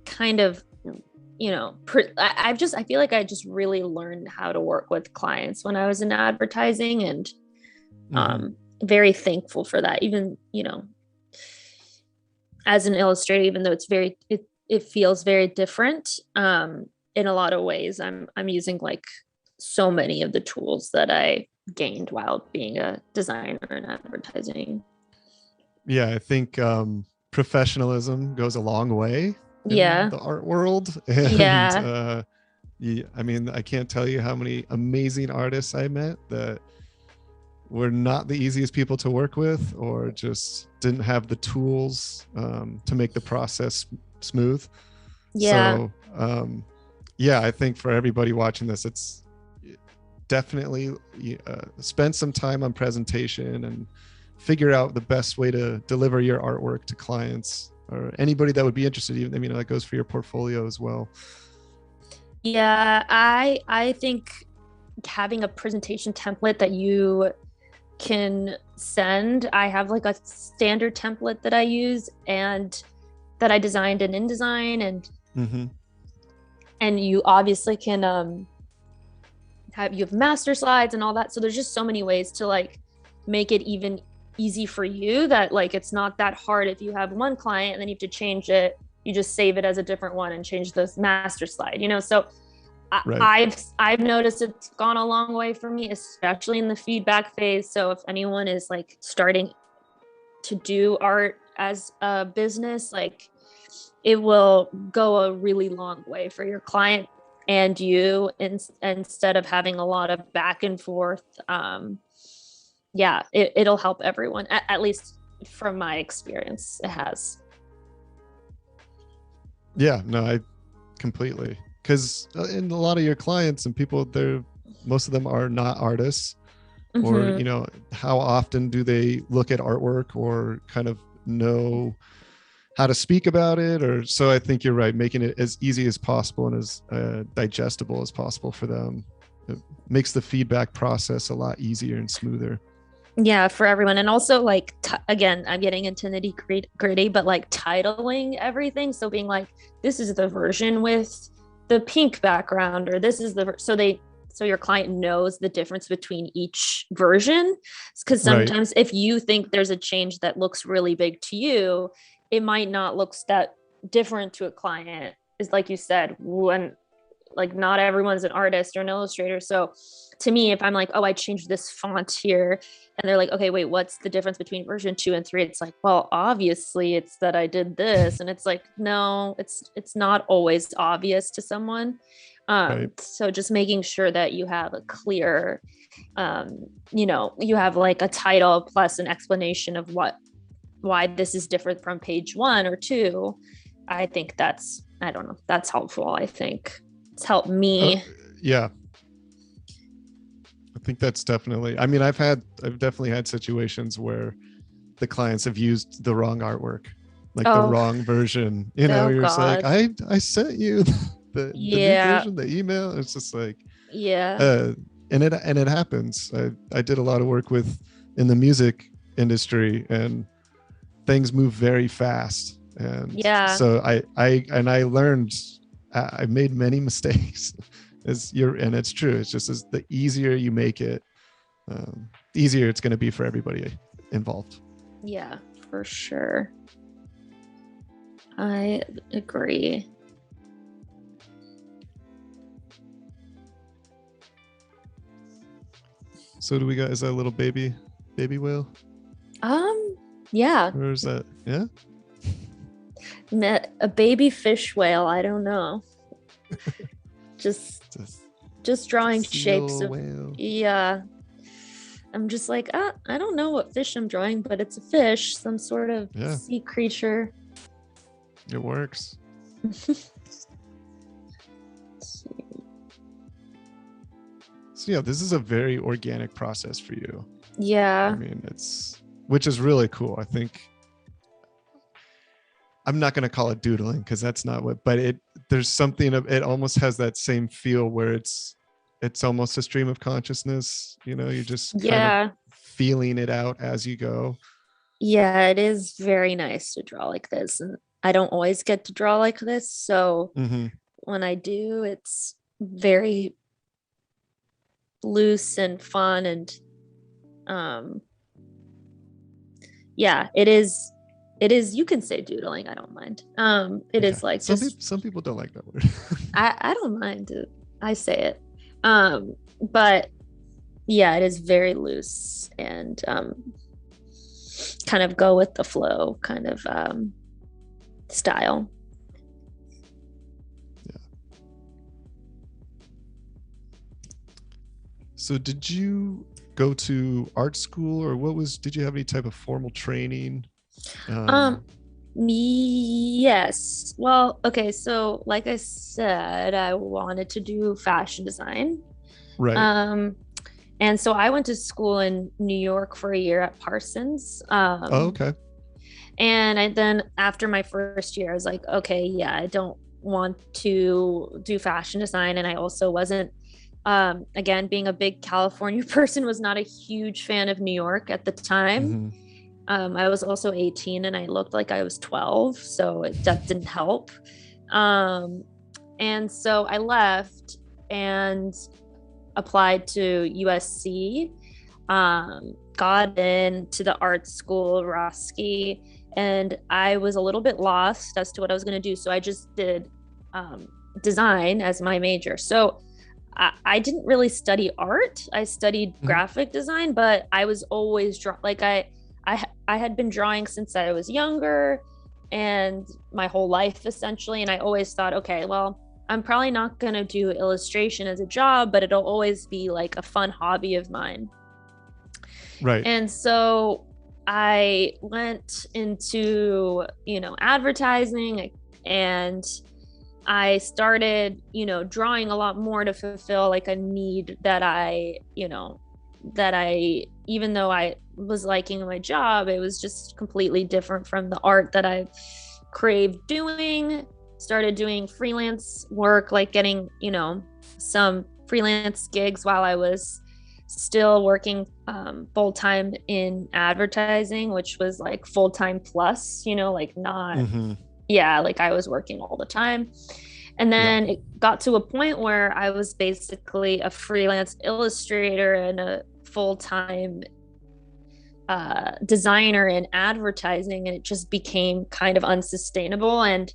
kind of, you know, I feel like I just really learned how to work with clients when I was in advertising, and very thankful for that. Even, you know, as an illustrator, even though it feels very different in a lot of ways, I'm using like so many of the tools that I gained while being a designer in advertising. Yeah, I think professionalism goes a long way in the art world. And I mean, I can't tell you how many amazing artists I met that were not the easiest people to work with, or just didn't have the tools to make the process smooth. So yeah, I think for everybody watching this, it's definitely spend some time on presentation and figure out the best way to deliver your artwork to clients or anybody that would be interested. Even, I mean, that goes for your portfolio as well. Yeah, I think having a presentation template that you can send, I have like a standard template that I use and that I designed in InDesign, and you obviously can you have master slides and all that. So there's just so many ways to like make it even easy for you, that like it's not that hard. If you have one client and then you have to change it, you just save it as a different one and change the master slide, you know. So I've noticed it's gone a long way for me, especially in the feedback phase. So if anyone is like starting to do art as a business, like it will go a really long way for your client and you, instead of having a lot of back and forth. It'll help everyone, at least from my experience, it has. Yeah, no, I completely, because in a lot of your clients and people, most of them are not artists. or, Mm-hmm. how often do they look at artwork or kind of know how to speak about it? Or so I think you're right, making it as easy as possible and as digestible as possible for them. It makes the feedback process a lot easier and smoother. Yeah, for everyone. And also, like, again, I'm getting into nitty gritty, but like titling everything. So being like, this is the version with the pink background, or this is so your client knows the difference between each version. Because Right. sometimes if you think there's a change that looks really big to you, it might not look that different to a client. Is like you said, when like not everyone's an artist or an illustrator. So to me, if I'm like, oh, I changed this font here, and they're like, okay, wait, what's the difference between version 2 and 3? It's like, well, obviously it's that I did this. And it's like, no, it's not always obvious to someone. Right. So just making sure that you have a clear, you have like a title plus an explanation of why this is different from page 1 or 2. I think I don't know, that's helpful. I think it's helped me. Yeah, I think that's definitely, I mean, I've definitely had situations where the clients have used the wrong artwork, like the Oh, wrong version. oh You're just like, God. I sent you the new Yeah. version, the email. It's just like, Yeah. uh, and it happens. I did a lot of work in the music industry, and things move very fast. And Yeah. so I learned, I made many mistakes. And it's true. It's just as the easier you make it, the easier it's going to be for everybody involved. Yeah, for sure. I agree. So do we got, is that a little baby whale? Yeah. Or is that, yeah? Met a baby fish whale. I don't know. Just drawing shapes of whale. Yeah. I'm just like, I don't know what fish I'm drawing, but it's a fish, some sort of sea creature. It works. So yeah, this is a very organic process for you. Yeah. I mean, which is really cool. I think I'm not going to call it doodling because that's not but there's something it almost has that same feel where it's almost a stream of consciousness. You're just kind of feeling it out as you go. Yeah, it is very nice to draw like this. And I don't always get to draw like this. So when I do, it's very loose and fun. And yeah, it is, you can say doodling. I don't mind. It is like some people don't like that word. I don't mind it. I say it. But yeah, it is very loose and kind of go with the flow kind of style. Yeah. So did you go to art school, or did you have any type of formal training? Yes. Well, okay, so like I said, I wanted to do fashion design. Right. And so I went to school in New York for a year at Parsons. Okay. And then after my first year, I was like, okay, yeah, I don't want to do fashion design. And I also wasn't, again, being a big California person, was not a huge fan of New York at the time. I was also 18 and I looked like I was 12, so that didn't help. And so I left and applied to USC, got into the art school, Roski, and I was a little bit lost as to what I was going to do. So I just did design as my major. So I didn't really study art. I studied graphic design, but I was always like I had been drawing since I was younger and my whole life essentially. And I always thought, okay, well, I'm probably not going to do illustration as a job, but it'll always be like a fun hobby of mine. Right. And so I went into, advertising, and I started, drawing a lot more to fulfill like a need that I, that I, even though I was liking my job, it was just completely different from the art that I craved doing. Started doing freelance work, like getting, some freelance gigs while I was still working full time in advertising, which was like full time plus, like not, yeah, like I was working all the time. And then it got to a point where I was basically a freelance illustrator and a full time designer in advertising, and it just became kind of unsustainable. And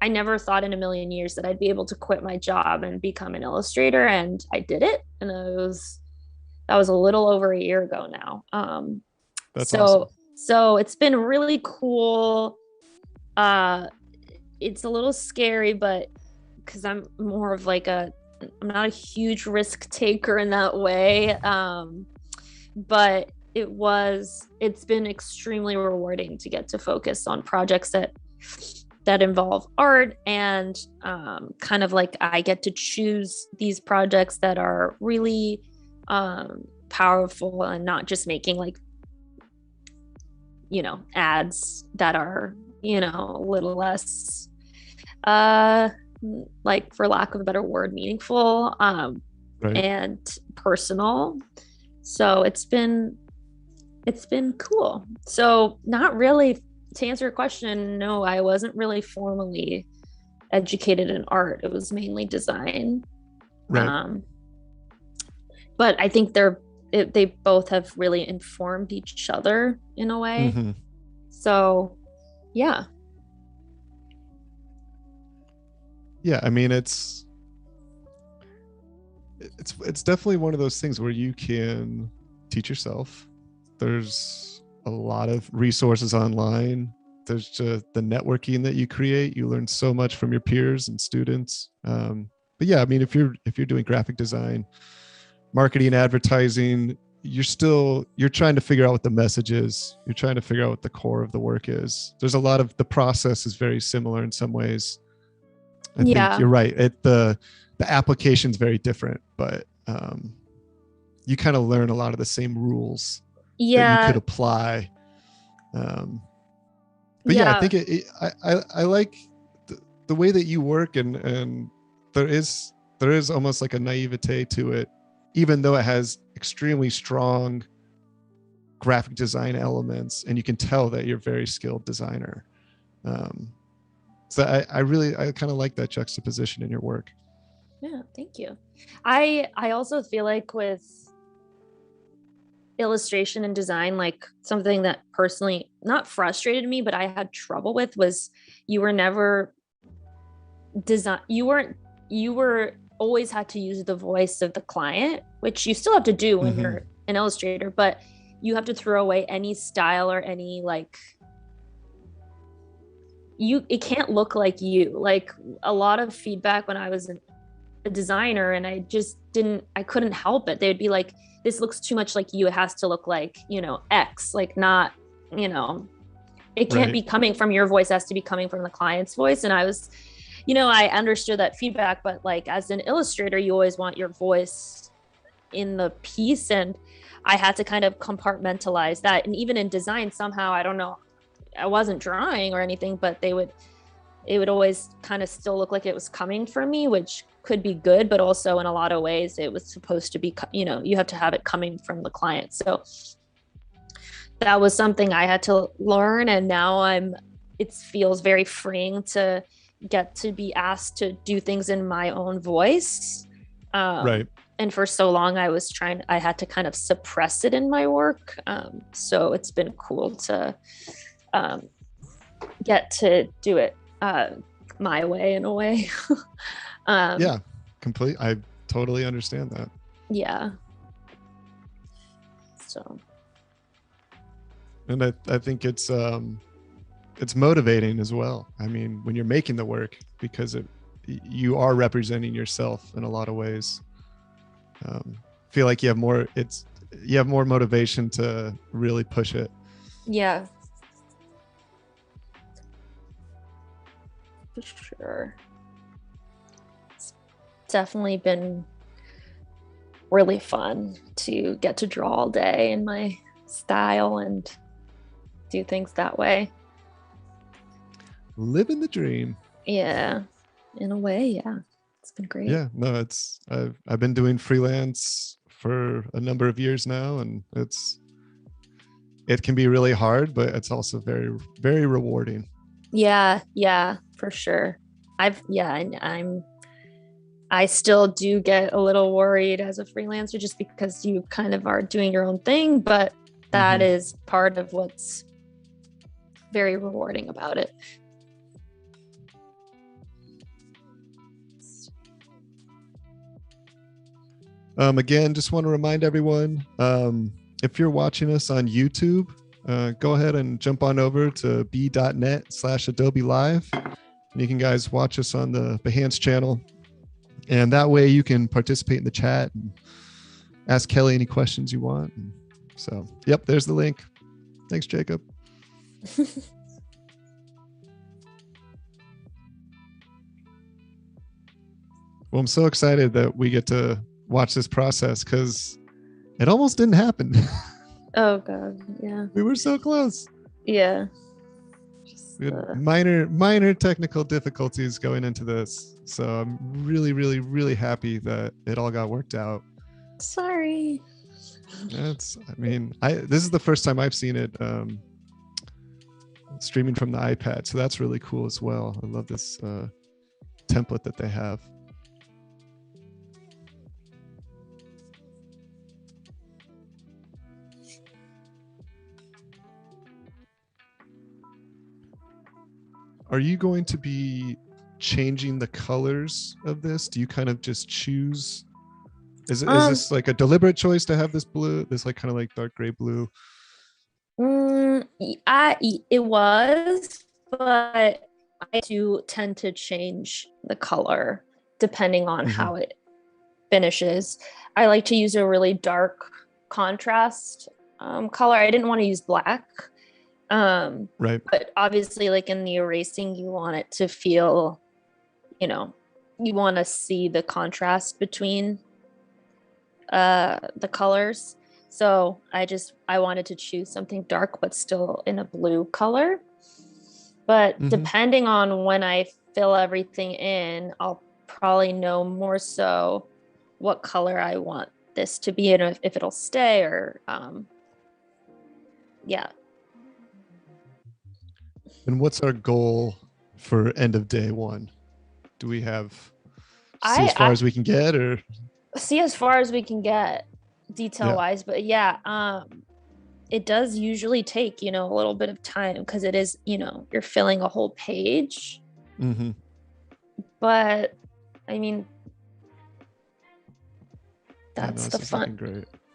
I never thought in a million years that I'd be able to quit my job and become an illustrator, and I did it. And that was a little over a year ago now. That's awesome. So it's been really cool. It's a little scary, but because I'm more of like I'm not a huge risk taker in that way. But it's been extremely rewarding to get to focus on projects that involve art, and kind of like I get to choose these projects that are really powerful, and not just making like ads that are a little less like, for lack of a better word, meaningful Right. and personal. So it's been cool. So not really, to answer your question, no, I wasn't really formally educated in art. It was mainly design. Right. But I think they both have really informed each other in a way. So yeah. Yeah, I mean, it's definitely one of those things where you can teach yourself. There's a lot of resources online. There's just the networking that you create. You learn so much from your peers and students. But yeah, I mean, if you're doing graphic design, marketing, advertising, you're trying to figure out what the message is. You're trying to figure out what the core of the work is. There's a lot of, the process is very similar in some ways. I think you're right. The application is very different, but you kind of learn a lot of the same rules that you could apply. But yeah, I think I like the way that you work, and there is almost like a naivete to it, even though it has extremely strong graphic design elements, and you can tell that you're a very skilled designer. So I kind of like that juxtaposition in your work. Yeah, thank you. I also feel like with illustration and design, like something that personally not frustrated me, but I had trouble with, was you were never you were always had to use the voice of the client, which you still have to do when you're an illustrator, but you have to throw away any style or any like, it can't look like you. Like, a lot of feedback when I was a designer, and I couldn't help it. They'd be like, this looks too much like you. It has to look like, X, like, not, it can't be coming from your voice. It has to be coming from the client's voice. And I was, I understood that feedback, but like, as an illustrator, you always want your voice in the piece. And I had to kind of compartmentalize that. And even in design, somehow, I don't know, I wasn't drawing or anything, but it would always kind of still look like it was coming from me, which could be good, but also in a lot of ways it was supposed to be, you have to have it coming from the client. So that was something I had to learn. And now it feels very freeing to get to be asked to do things in my own voice. Right. And for so long I had to kind of suppress it in my work. So it's been cool to get to do it my way, in a way. Yeah, complete. I totally understand that. Yeah. So. And I think it's motivating as well. I mean, when you're making the work, because you are representing yourself in a lot of ways. Feel like you have more motivation to really push it. Yeah. For sure. It's definitely been really fun to get to draw all day in my style and do things that way. Living the dream. Yeah, in a way, yeah. It's been great. Yeah, no, I've been doing freelance for a number of years now, and it can be really hard, but it's also very, very rewarding. Yeah, for sure. I still do get a little worried as a freelancer just because you kind of are doing your own thing, but that is part of what's very rewarding about it. Again, just want to remind everyone, if you're watching us on YouTube, go ahead and jump on over to b.net/Adobe Live. And you can guys watch us on the Behance channel. And that way you can participate in the chat and ask Kelly any questions you want. So, yep, there's the link. Thanks, Jacob. Well, I'm so excited that we get to watch this process because it almost didn't happen. Oh God, yeah. We were so close. Yeah. We had minor technical difficulties going into this. So I'm really, really, really happy that it all got worked out. Sorry. This is the first time I've seen it streaming from the iPad. So that's really cool as well. I love this template that they have. Are you going to be changing the colors of this? Do you kind of just choose? Is this like a deliberate choice to have this blue, this like kind of like dark gray blue? It was, but I do tend to change the color depending on how it finishes. I like to use a really dark contrast color. I didn't want to use black. Right. But obviously, like in the erasing, you want it to feel, you want to see the contrast between the colors. So I wanted to choose something dark, but still in a blue color. But depending on when I fill everything in, I'll probably know more so what color I want this to be and if it'll stay or, yeah. And what's our goal for end of day one? Do we have as far as we can get, or see as far as we can get detail wise? But yeah, it does usually take, a little bit of time because it is, you're filling a whole page. But I mean, that's the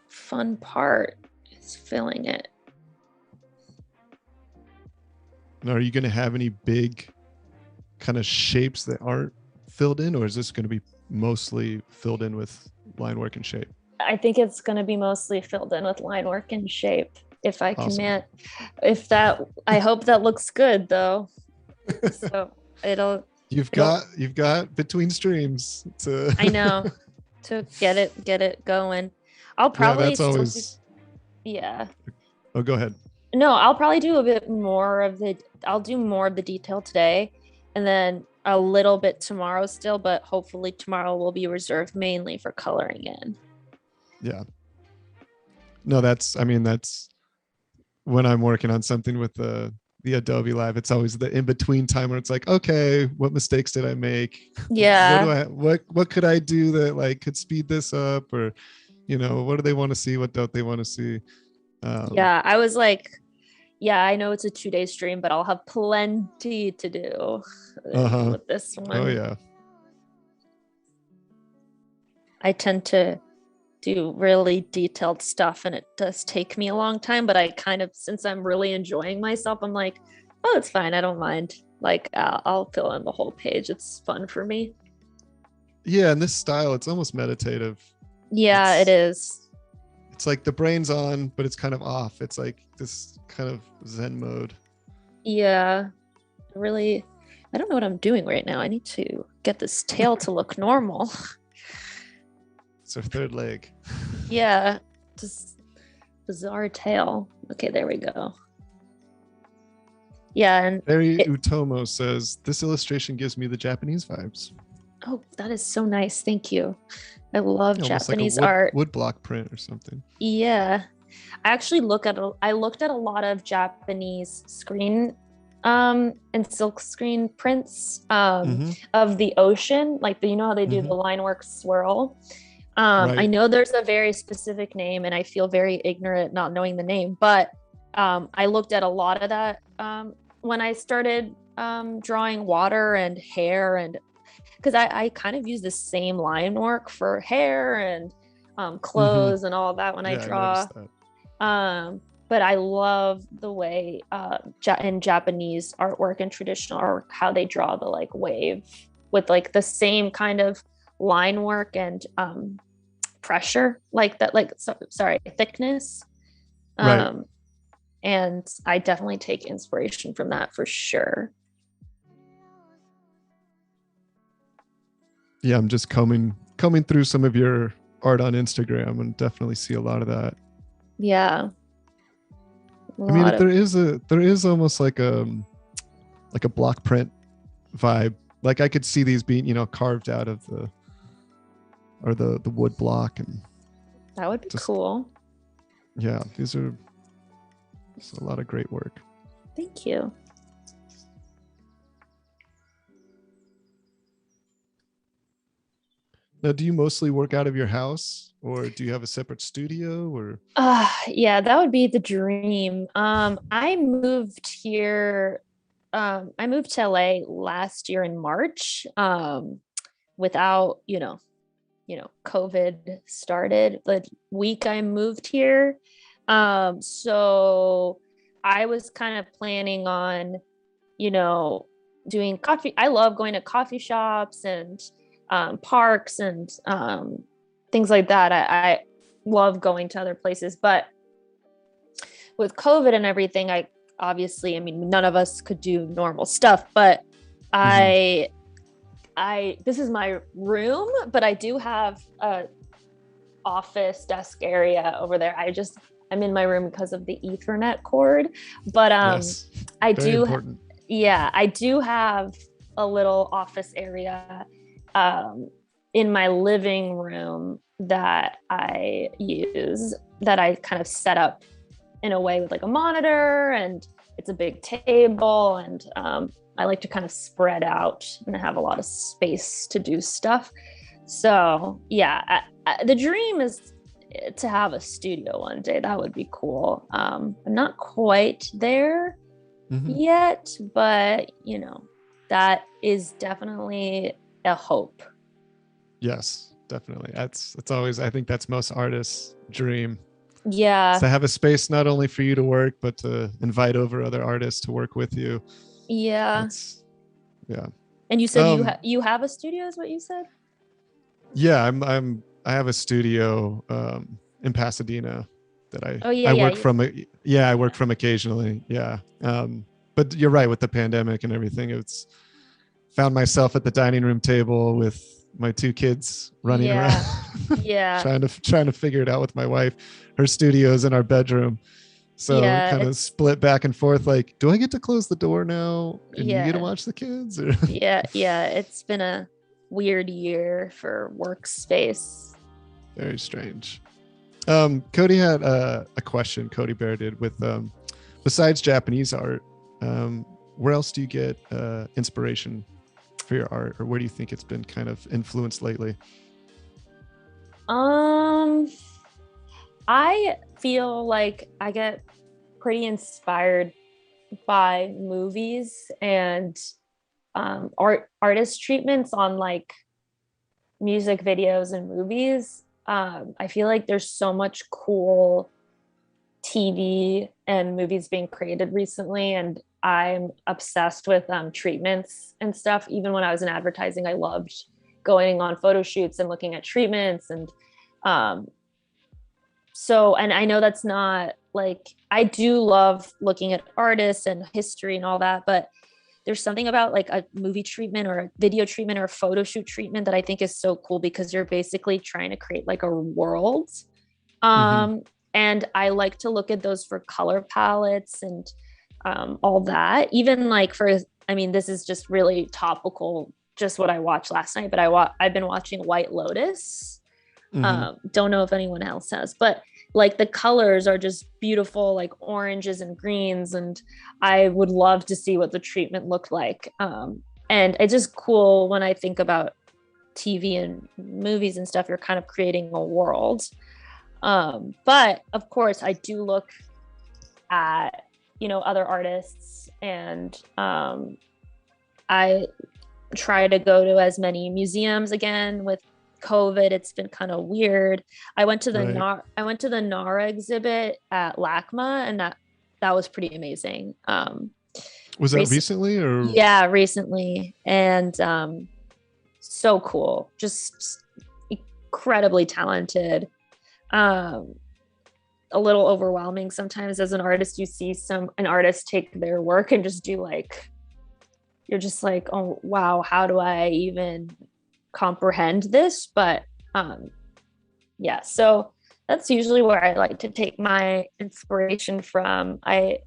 fun part is filling it. Now, are you going to have any big kind of shapes that aren't filled in, or is this going to be mostly filled in with line work and shape? I think it's going to be mostly filled in with line work and shape. If I can, I hope that looks good though. So you've got between streams to I know to get it going. I'll probably Oh, go ahead. No, I'll probably do a bit more I'll do more of the detail today and then a little bit tomorrow still, but hopefully tomorrow will be reserved mainly for coloring in. Yeah. No, that's when I'm working on something with the Adobe Live, it's always the in-between time where it's like, okay, what mistakes did I make? Yeah. What could I do that like could speed this up, or what do they want to see? What don't they want to see? I was like, I know it's a 2-day stream, but I'll have plenty to do with this one. Oh yeah. I tend to do really detailed stuff and it does take me a long time, but I kind of, since I'm really enjoying myself, I'm like, oh, it's fine. I don't mind. Like I'll fill in the whole page. It's fun for me. Yeah. In this style, it's almost meditative. Yeah, it is. It's like the brain's on, but it's kind of off. It's like this kind of Zen mode. Yeah. Really, I don't know what I'm doing right now. I need to get this tail to look normal. It's her third leg. Yeah, just bizarre tail. Okay, there we go. Yeah, and Barry Utomo says, this illustration gives me the Japanese vibes. oh, that is so nice. Thank you. I love Almost Japanese like a art. wood block print or something. Yeah. I actually looked at a lot of Japanese screen and silk screen prints of the ocean, like you know how they do the linework swirl. Right. I know there's a very specific name and I feel very ignorant not knowing the name, but I looked at a lot of that when I started drawing water and hair, and because I kind of use the same line work for hair and clothes and all that when I draw. I noticed that. But I love the way in Japanese artwork and traditional artwork, how they draw the like wave with like the same kind of line work and pressure, like that, like sorry, thickness. Right. And I definitely take inspiration from that for sure. Yeah, I'm just combing through some of your art on Instagram and definitely see a lot of that. Yeah. I mean, there is almost like a block print vibe. Like I could see these being, you know, carved out of the wood block, and that would be cool. Yeah, these are a lot of great work. Thank you. Now, do you mostly work out of your house, or do you have a separate studio, or? Yeah, that would be the dream. I moved here. I moved to LA last year in March. Without, COVID started the week I moved here. So I was kind of planning on, doing coffee. I love going to coffee shops and parks and things like that. I love going to other places, but with COVID and everything, none of us could do normal stuff, but this is my room, but I do have a office desk area over there. I'm in my room because of the Ethernet cord, but yes, I do have a little office area in my living room that I use, that I kind of set up in a way with like a monitor, and it's a big table, and I like to kind of spread out and have a lot of space to do stuff. So yeah, the dream is to have a studio one day. That would be cool. I'm not quite there yet, but that is definitely a hope. Yes, definitely. That's always, I think that's most artists' dream. Yeah. To have a space not only for you to work, but to invite over other artists to work with you. Yeah. Yeah. And you said you have a studio, is what you said? Yeah, I have a studio in Pasadena that I work from. I work from occasionally. Yeah. But you're right, with the pandemic and everything, it's found myself at the dining room table with my two kids running around. Yeah. trying to figure it out with my wife. Her studio's in our bedroom. So kind of split back and forth, like, do I get to close the door now and you get to watch the kids? Or? Yeah. It's been a weird year for workspace. Very strange. Cody had a question, Cody Bear did, with besides Japanese art, where else do you get inspiration for your art, or where do you think it's been kind of influenced lately? I feel like I get pretty inspired by movies and artist treatments on like music videos and movies. I feel like there's so much cool TV and movies being created recently, and I'm obsessed with treatments and stuff. Even when I was in advertising, I loved going on photo shoots and looking at treatments. And and I know that's not like, I do love looking at artists and history and all that, but there's something about like a movie treatment or a video treatment or a photo shoot treatment that I think is so cool, because you're basically trying to create like a world. Mhm. And I like to look at those for color palettes and all that. Even like for, I mean, this is just really topical, just what I watched last night, but I've been watching White Lotus. Mhm. Don't know if anyone else has, but like the colors are just beautiful, like oranges and greens, and I would love to see what the treatment looked like. And it's just cool when I think about TV and movies and stuff, you're kind of creating a world. But of course I do look at, other artists, and I try to go to as many museums. Again, with COVID, it's been kind of weird. Right. I went to the Nara exhibit at LACMA, and that was pretty amazing. Was that Recent, recently or? yeah, recently, and so cool, just incredibly talented. Um, a little overwhelming sometimes as an artist. You see an artist take their work and just do like, you're just like, oh wow, how do I even comprehend this? But yeah, so that's usually where I like to take my inspiration from. I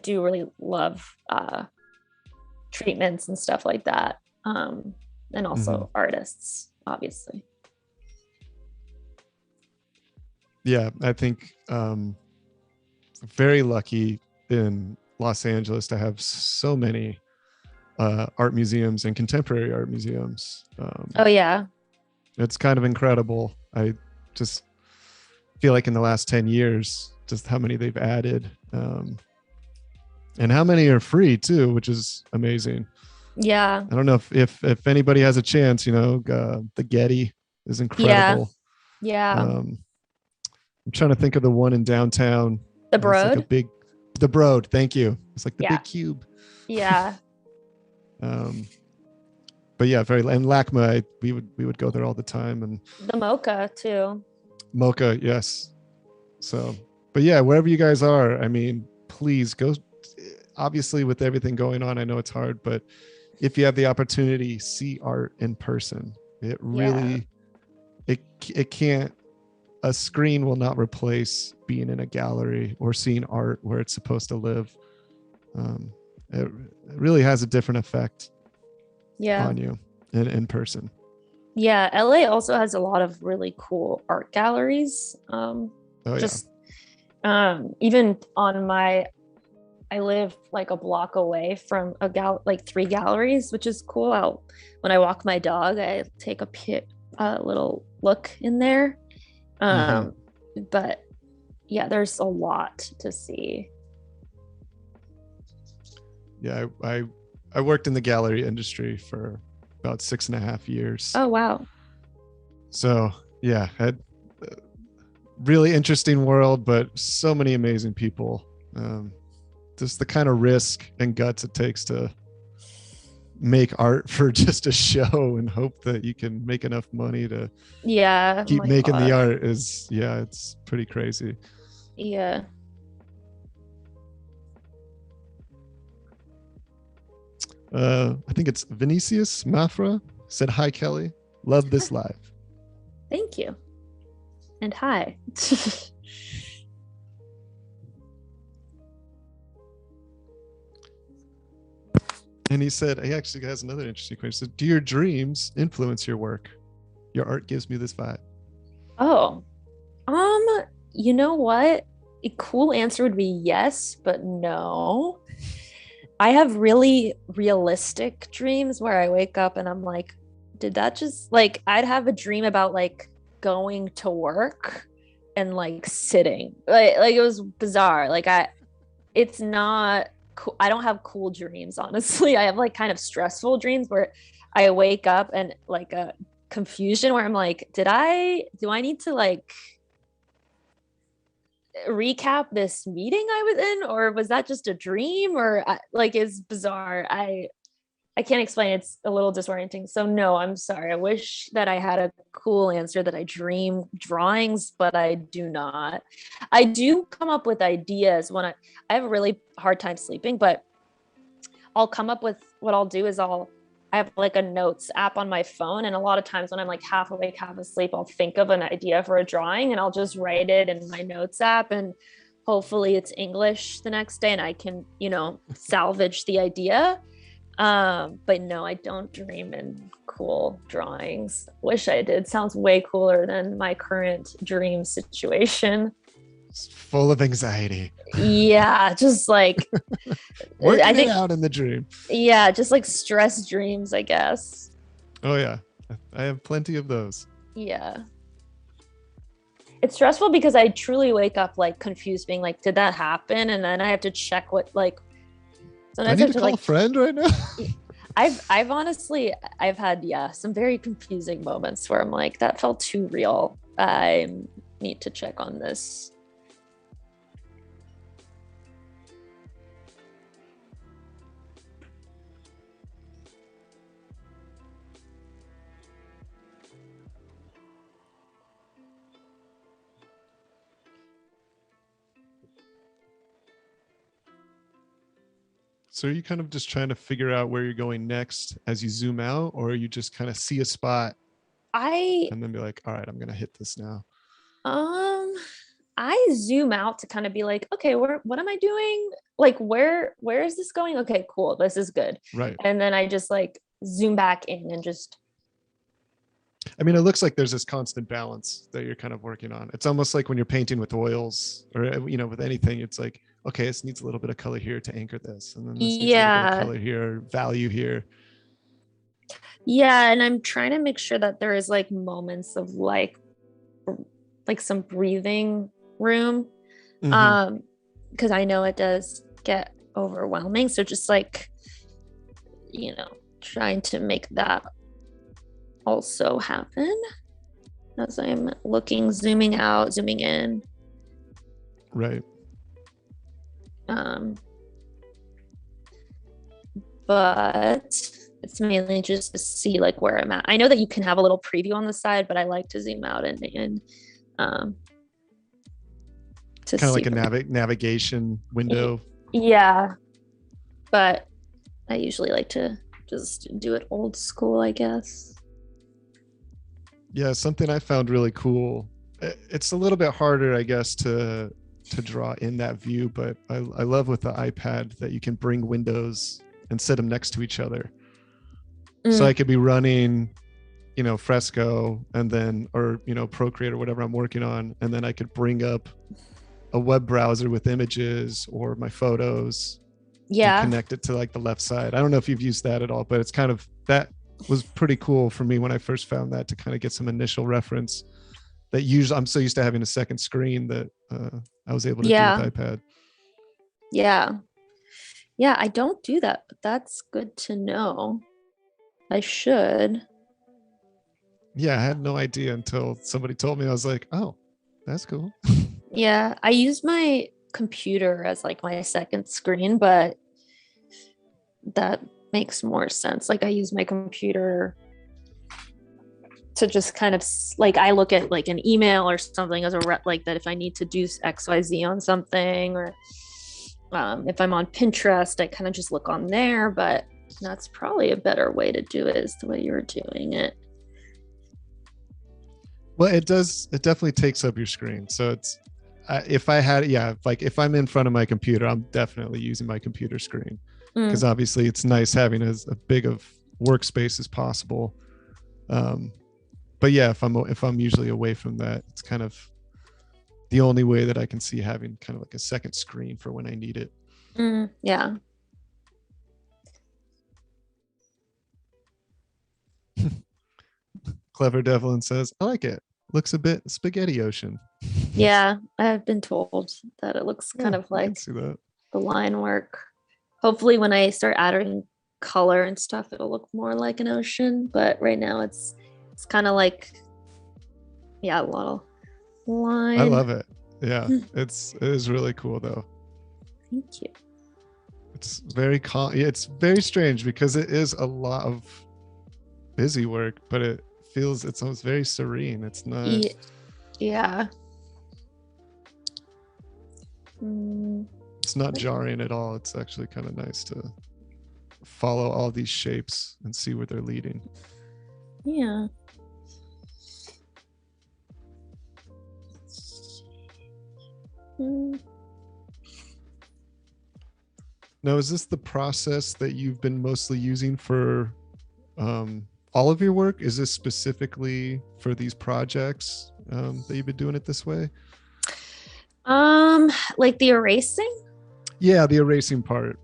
do really love treatments and stuff like that, and Mhm. also artists, obviously. Yeah, I think very lucky in Los Angeles to have so many art museums and contemporary art museums. Oh yeah. It's kind of incredible. I just feel like in the last 10 years, just how many they've added, and how many are free too, which is amazing. Yeah. I don't know if anybody has a chance, the Getty is Yeah. incredible. Yeah. Um, I'm trying to think of the one in downtown. The It's like Broad. the Broad. Thank you. It's like the Yeah. big cube. Yeah. Um, but yeah, and LACMA, we would go there all the time, and The Mocha too. Mocha, yes. So, but yeah, wherever you guys are, I mean, please go. Obviously, with everything going on, I know it's hard, but if you have the opportunity, see art in person. It Yeah. really, it can't. A screen will not replace being in a gallery or seeing art where it's supposed to live. Um, it really has a different effect Yeah. on you in person. Yeah. LA also has a lot of really cool art galleries. Oh yeah. Just even on my I live like a block away from like 3 galleries, which is cool. When I walk my dog, I take a little look in there. Mm-hmm. Um, but yeah, there's a lot to see. Yeah, I worked in the gallery industry for about 6.5 years. Oh wow. So yeah, had really interesting world, but so many amazing people. Just the kind of risk and guts it takes to make art for just a show and hope that you can make enough money to Yeah. Oh keep my making the God. art is, yeah, it's pretty crazy. Yeah. I think it's Vinicius Mafra said, "Hi Kelly, love this live." Thank you. And hi. And he said, he actually has another interesting question. He said, "Do your dreams influence your work? Your art gives me this vibe." Oh, um, you know what? A cool answer would be yes, but no. I have really realistic dreams where I wake up and I'm like, did that just like I'd have a dream about like going to work and like sitting. Like it was bizarre. It's not cool. I don't have cool dreams, honestly. I have like kind of stressful dreams where I wake up and like a confusion where I'm like, do I need to like recap this meeting I was in, or was that just a dream, or like it's bizarre. I can't explain. It's a little disorienting. So no, I'm sorry. I wish that I had a cool answer that I dream drawings, but I do not. I do come up with ideas when I have a really hard time sleeping, but I'll come up with what I'll do is I have like a notes app on my phone. And a lot of times when I'm like half awake, half asleep, I'll think of an idea for a drawing and I'll just write it in my notes app. And hopefully it's English the next day and I can, salvage the idea. But no, I don't dream in cool drawings. Wish I did. Sounds way cooler than my current dream situation. It's full of anxiety. Yeah, just like working I think, it out in the dream. Yeah, just like stress dreams, I guess. Oh yeah, I have plenty of those. Yeah. It's stressful because I truly wake up like confused, being like, did that happen? And then I have to check what like. Sometimes I need to call a friend right now. I've honestly had some very confusing moments where I'm like, that felt too real. I need to check on this. So are you kind of just trying to figure out where you're going next as you zoom out, or you just kind of see a spot and then be like, all right, I'm going to hit this now? I zoom out to kind of be like, okay, what am I doing? Like, where is this going? Okay, cool. This is good. Right. And then I just like zoom back in and just. I mean, it looks like there's this constant balance that you're kind of working on. It's almost like when you're painting with oils or, with anything, it's like, okay, this needs a little bit of color here to anchor this. And then this needs a little bit of color here, value here. Yeah. And I'm trying to make sure that there is like moments of like some breathing room. Mm-hmm. Because I know it does get overwhelming. So just like, trying to make that also happen as I'm looking, zooming out, zooming in. Right. But it's mainly just to see like where I'm at. I know that you can have a little preview on the side, but I like to zoom out and to kind of like a navigation window. Yeah, but I usually like to just do it old school, I guess. Yeah, something I found really cool. It's a little bit harder, I guess, to draw in that view, but I love with the iPad that you can bring windows and set them next to each other. So I could be running, Fresco and then, or, Procreate or whatever I'm working on. And then I could bring up a web browser with images or my photos. Yeah. And connect it to like the left side. I don't know if you've used that at all, but it's kind of, that was pretty cool for me when I first found that, to kind of get some initial reference. That usually I'm so used to having a second screen that I was able to do with iPad. Yeah. Yeah, I don't do that, but that's good to know. I should. Yeah, I had no idea until somebody told me. I was like, oh, that's cool. Yeah, I use my computer as like my second screen, but that makes more sense. Like I use my computer to just kind of like, I look at like an email or something as a like that if I need to do XYZ on something, or if I'm on Pinterest, I kind of just look on there. But that's probably a better way to do it, is the way you're doing it. Well, it definitely takes up your screen. So it's, if I'm in front of my computer, I'm definitely using my computer screen, because obviously it's nice having as big of workspace as possible. But yeah, if I'm usually away from that, it's kind of the only way that I can see having kind of like a second screen for when I need it. Yeah. Clever Devlin says, I like it. Looks a bit spaghetti ocean. Yeah, I've been told that it looks kind of like the line work. Hopefully when I start adding color and stuff, it'll look more like an ocean. But right now it's kind of like, a little line. I love it. Yeah, it is really cool though. Thank you. It's very it's very strange because it is a lot of busy work, but it's almost very serene. It's not. Yeah. It's not jarring at all. It's actually kind of nice to follow all these shapes and see where they're leading. Yeah. Now, is this the process that you've been mostly using for all of your work? Is this specifically for these projects that you've been doing it this way? Like the erasing? Yeah, the erasing part.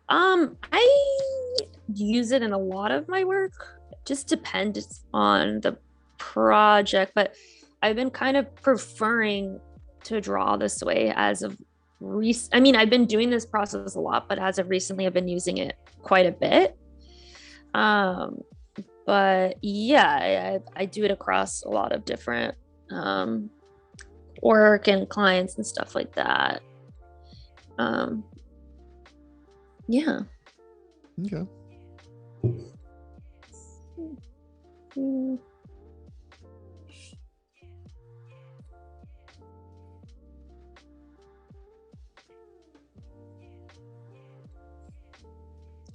I use it in a lot of my work. It just depends on the project, but I've been kind of preferring to draw this way as of I mean, I've been doing this process a lot, but as of recently, I've been using it quite a bit. But yeah, I do it across a lot of different work and clients and stuff like that. Yeah. Okay.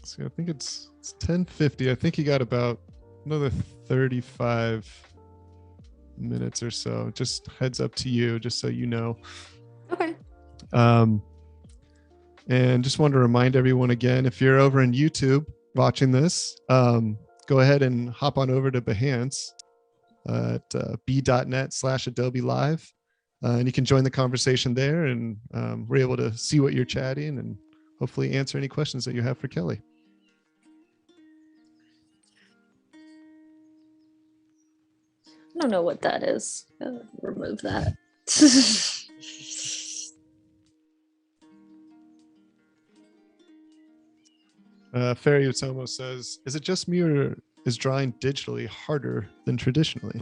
See, I think it's 10:50. I think you got about another 35 minutes or so. Just heads up to you, just so you know. Okay. And just wanted to remind everyone again, if you're over in YouTube watching this, go ahead and hop on over to Behance at b.net/Adobe Live. And you can join the conversation there, and we're able to see what you're chatting and hopefully answer any questions that you have for Kelly. I don't know what that is. Remove that. Ferry Utomo says, is it just me or is drawing digitally harder than traditionally?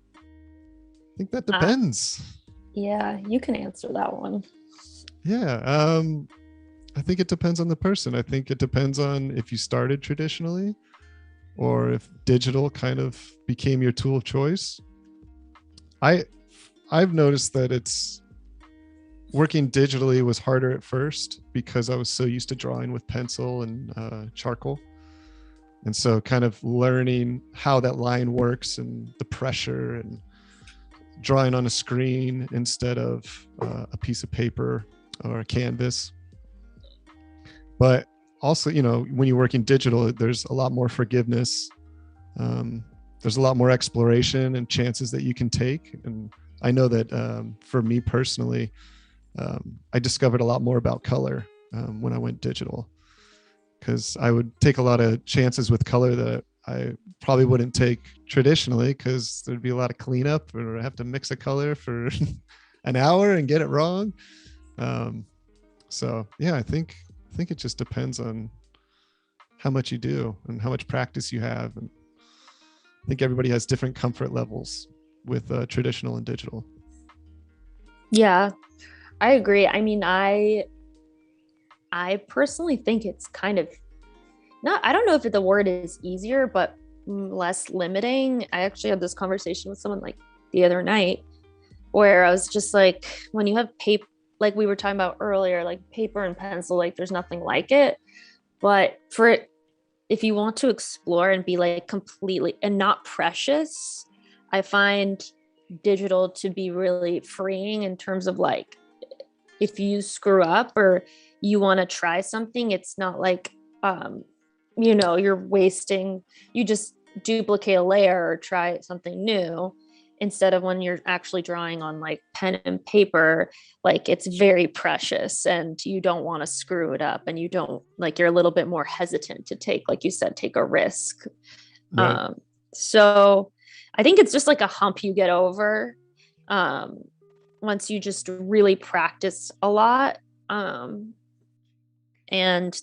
I think that depends. Yeah, you can answer that one. Yeah, I think it depends on the person. I think it depends on if you started traditionally or if digital kind of became your tool of choice. I've noticed that it's working digitally was harder at first because I was so used to drawing with pencil and charcoal. And so kind of learning how that line works and the pressure and drawing on a screen instead of a piece of paper or a canvas. But also, you know, when you're working digital, there's a lot more forgiveness. There's a lot more exploration and chances that you can take. And I know that for me personally, I discovered a lot more about color when I went digital, because I would take a lot of chances with color that I probably wouldn't take traditionally, because there'd be a lot of cleanup or I have to mix a color for an hour and get it wrong. So yeah, I think it just depends on how much you do and how much practice you have. And I think everybody has different comfort levels with traditional and digital. Yeah, I agree. I mean, I personally think it's kind of not, I don't know if the word is easier, but less limiting. I actually had this conversation with someone like the other night where I was just like, when you have paper, like we were talking about earlier, like paper and pencil, like there's nothing like it. But for it, if you want to explore and be like completely and not precious, I find digital to be really freeing in terms of like, if you screw up or you want to try something, it's not like, you know, you're wasting, you just duplicate a layer or try something new, instead of when you're actually drawing on like pen and paper, like it's very precious and you don't want to screw it up, and you don't like, you're a little bit more hesitant to take, like you said, take a risk. Right. So I think it's just like a hump you get over once you just really practice a lot. And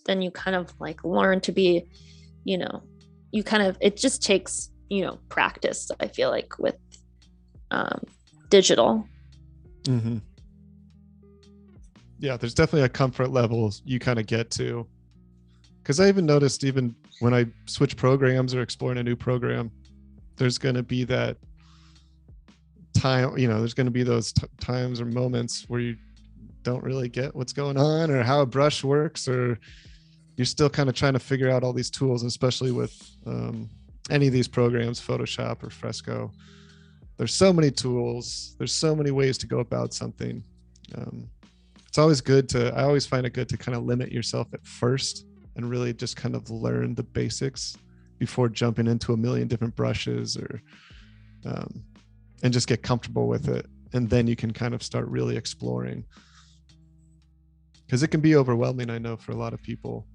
then you kind of like learn to be, you know, you kind of, it just takes, you know, practice, I feel like, with digital. Mm-hmm. Yeah, there's definitely a comfort level you kind of get to. Because I even noticed, even when I switch programs or exploring a new program, there's going to be that time, you know, there's going to be those times or moments where you don't really get what's going on or how a brush works, or you're still kind of trying to figure out all these tools, especially with any of these programs, Photoshop or Fresco. There's so many tools. There's so many ways to go about something. It's always good I always find it good to kind of limit yourself at first and really just kind of learn the basics before jumping into a million different brushes or, and just get comfortable with it. And then you can kind of start really exploring, because it can be overwhelming, I know, for a lot of people.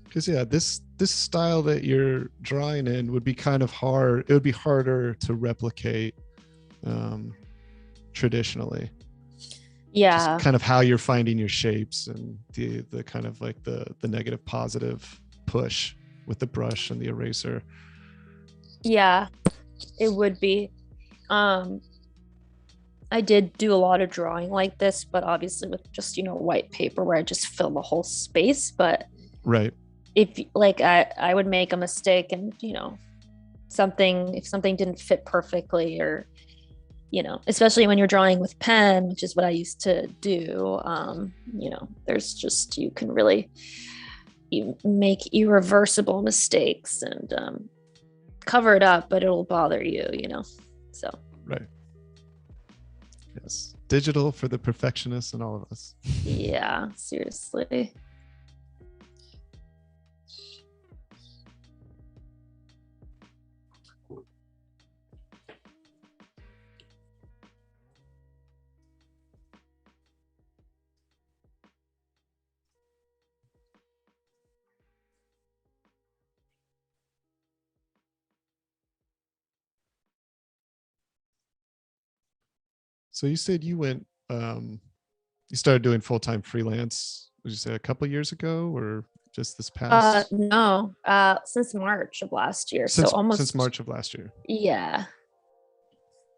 Because yeah, this style that you're drawing in would be kind of hard. It would be harder to replicate traditionally. Yeah. Just kind of how you're finding your shapes and the kind of like the negative positive push with the brush and the eraser. Yeah, it would be. I did do a lot of drawing like this, but obviously with just, white paper where I just fill the whole space. But right. If like I would make a mistake and, if something didn't fit perfectly, or, especially when you're drawing with pen, which is what I used to do, there's just, you can really make irreversible mistakes and cover it up, but it'll bother you, so. Right. Yes. Digital for the perfectionists and all of us. Yeah, seriously. So you said you went, you started doing full-time freelance, would you say a couple of years ago or just this past? No, since March of last year. Since March of last year. Yeah.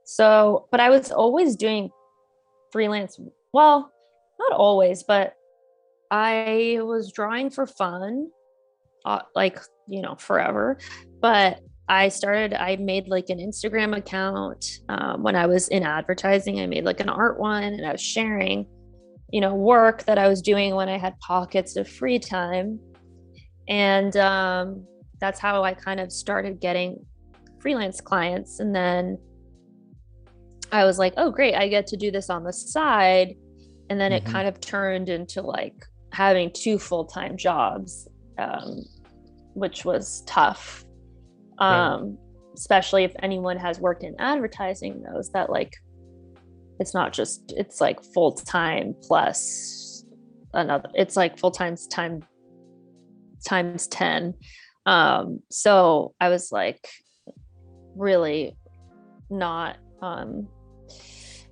So, but I was always doing freelance. Well, not always, but I was drawing for fun, forever. But I made like an Instagram account when I was in advertising. I made like an art one, and I was sharing, work that I was doing when I had pockets of free time. And that's how I kind of started getting freelance clients. And then I was like, oh, great, I get to do this on the side. And then it kind of turned into like having 2 full-time jobs, which was tough. Right. Especially if anyone has worked in advertising knows that like it's not just, it's like full-time plus another, it's like full-time times 10. So I was like really not